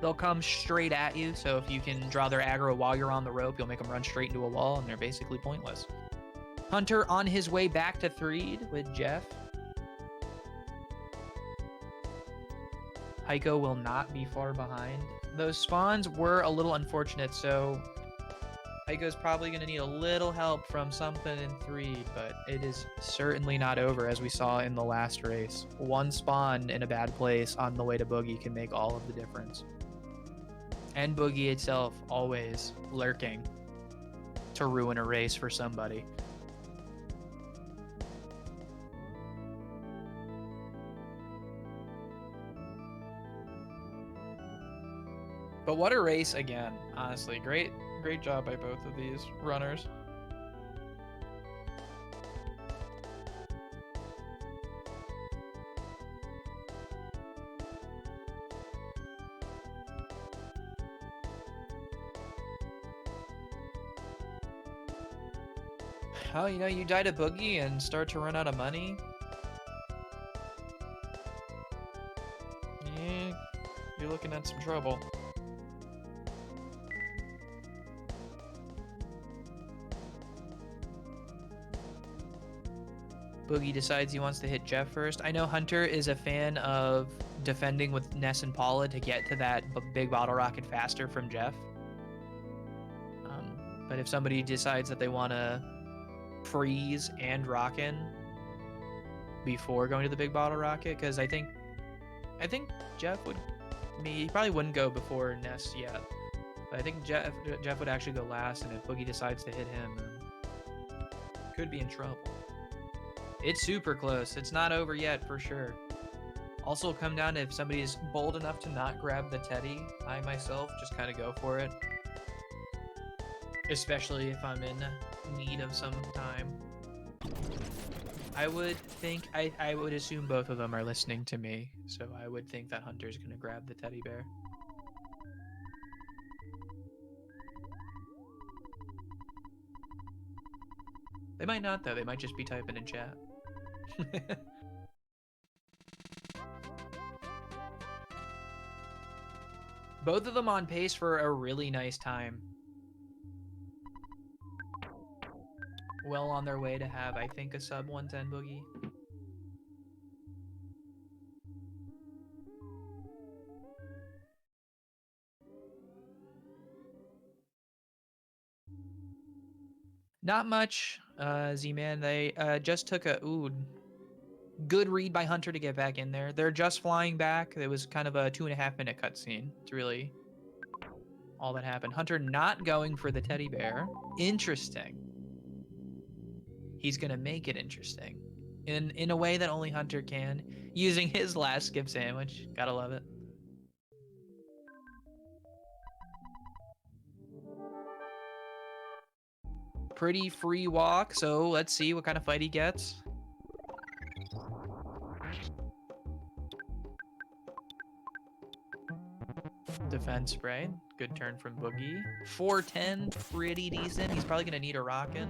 They'll come straight at you, so if you can draw their aggro while you're on the rope, you'll make them run straight into a wall, and they're basically pointless. Hunter on his way back to 3'd with Jeff. Heiko will not be far behind. Those spawns were a little unfortunate, so Heiko's probably going to need a little help from something in 3, but it is certainly not over, as we saw in the last race. One spawn in a bad place on the way to Boogey can make all of the difference. And Boogey itself always lurking to ruin a race for somebody. But what a race again, honestly. Great job by both of these runners. Oh, you know, you die to Boogey and start to run out of money. Yeah, you're looking at some trouble. Boogey decides he wants to hit Jeff first. I know Hunter is a fan of defending with Ness and Paula to get to that big bottle rocket faster from Jeff. But if somebody decides that they want to freeze and rockin' before going to the big bottle rocket, because I think Jeff would, he probably wouldn't go before Ness yet. But I think Jeff would actually go last, and if Boogey decides to hit him, could be in trouble. It's super close. It's not over yet, for sure. Also, it'll come down to if somebody's bold enough to not grab the teddy. I, myself, just kind of go for it. Especially if I'm in need of some time. I would think, I would assume both of them are listening to me. So I would think that Hunter's going to grab the teddy bear. They might not, though. They might just be typing in chat. Both of them on pace for a really nice time. Well on their way to have, I think, a sub 110 Boogey. Not much, Z-Man. They just took a good read by Hunter to get back in there. They're just flying back. It was kind of a 2.5-minute cutscene. It's really all that happened. Hunter not going for the teddy bear. Interesting. He's gonna make it interesting. In a way that only Hunter can, using his last skip sandwich. Gotta love it. Pretty free walk, so let's see what kind of fight he gets. Defense spray. Good turn from Boogey. 410, pretty decent. He's probably going to need a rocket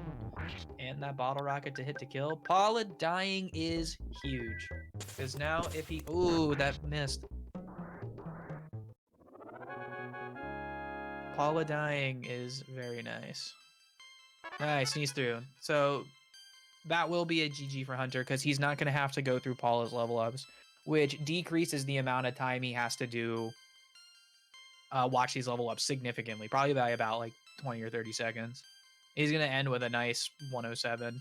and that bottle rocket to hit to kill. Paula dying is huge. Because now if he... Ooh, that missed. Paula dying is very nice. Nice, sneeze through. So that will be a GG for Hunter because he's not going to have to go through Paula's level ups, which decreases the amount of time he has to do watch these level ups significantly, probably by about like 20 or 30 seconds. He's going to end with a nice 107.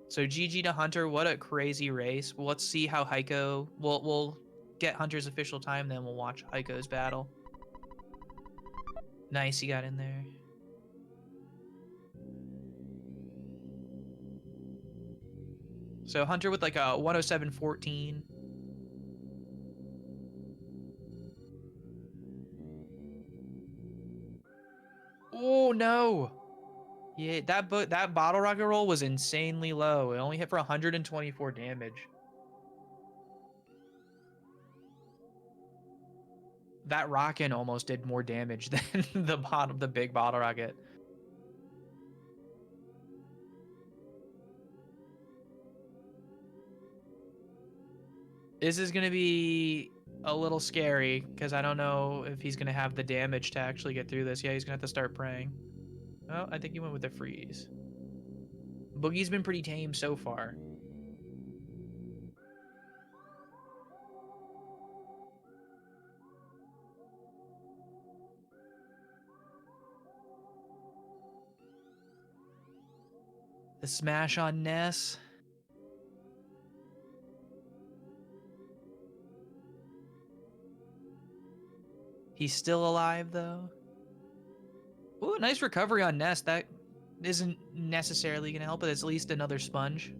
So GG to Hunter. What a crazy race. Let's see how Heiko... We'll get Hunter's official time, then we'll watch Heiko's battle. Nice, he got in there. So Hunter with like a 107.14. Oh no! Yeah, that bottle rocket roll was insanely low. It only hit for 124 damage. That rocket almost did more damage than the big bottle rocket. This is going to be a little scary because I don't know if he's going to have the damage to actually get through this. Yeah, he's going to have to start praying. Oh, I think he went with the freeze. Boogie's been pretty tame so far. The smash on Ness. He's still alive, though. Ooh, nice recovery on Ness. That isn't necessarily going to help, but it's at least another sponge.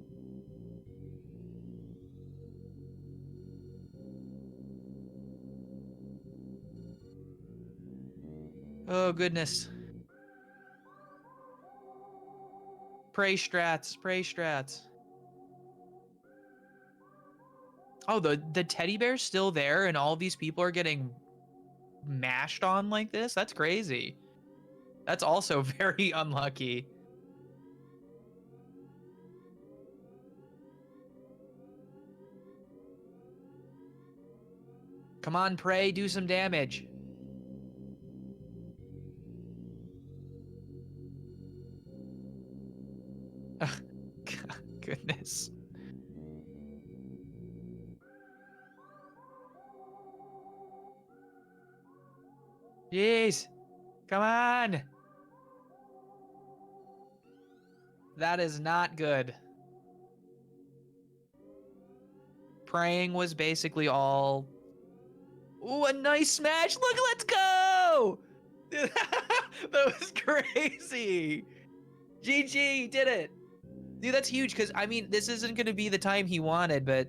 Oh, goodness. Pray strats. Pray strats. Oh, the teddy bear's still there, and all these people are getting mashed on like this? That's crazy. That's also very unlucky. Come on, Prey, do some damage. Goodness. Jeez. Come on. That is not good. Praying was basically all... Ooh, a nice smash. Look, let's go. That was crazy. GG, did it. Dude, that's huge because, I mean, this isn't going to be the time he wanted, but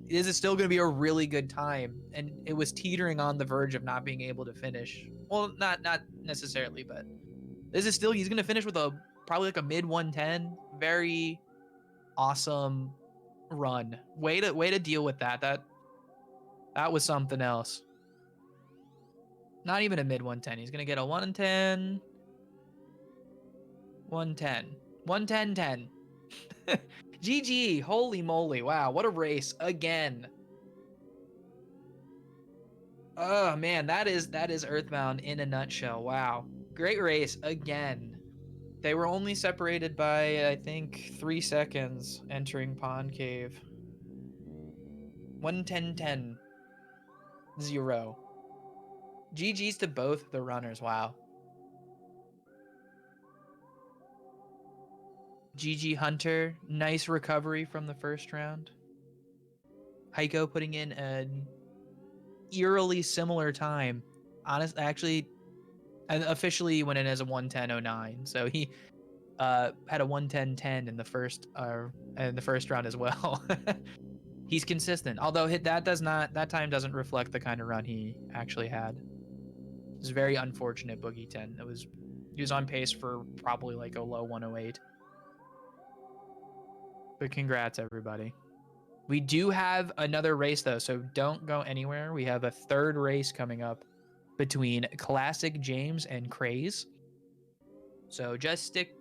this is still going to be a really good time. And it was teetering on the verge of not being able to finish. Well, not necessarily, but this is still, he's going to finish with a probably like a mid 110. Very awesome run. Way to deal with that. That was something else. Not even a mid 110. He's going to get a 110. 110. 110-10. GG. Holy moly. Wow, what a race again. Oh man, that is Earthbound in a nutshell. Wow. Great race again. They were only separated by, I think, 3 seconds entering Pond Cave. 110-10. 0. GG's to both the runners. Wow. GG Hunter. Nice recovery from the first round. Heiko putting in an eerily similar time. Honestly, actually, officially went in as a 110.09. So he had a 110.10 in the first round as well. He's consistent, although that time doesn't reflect the kind of run he actually had. It was very unfortunate. Boogey 10. He was on pace for probably like a low 108. But congrats, everybody. We do have another race though, so don't go anywhere. We have a third race coming up between Classic James and Craze. So just stick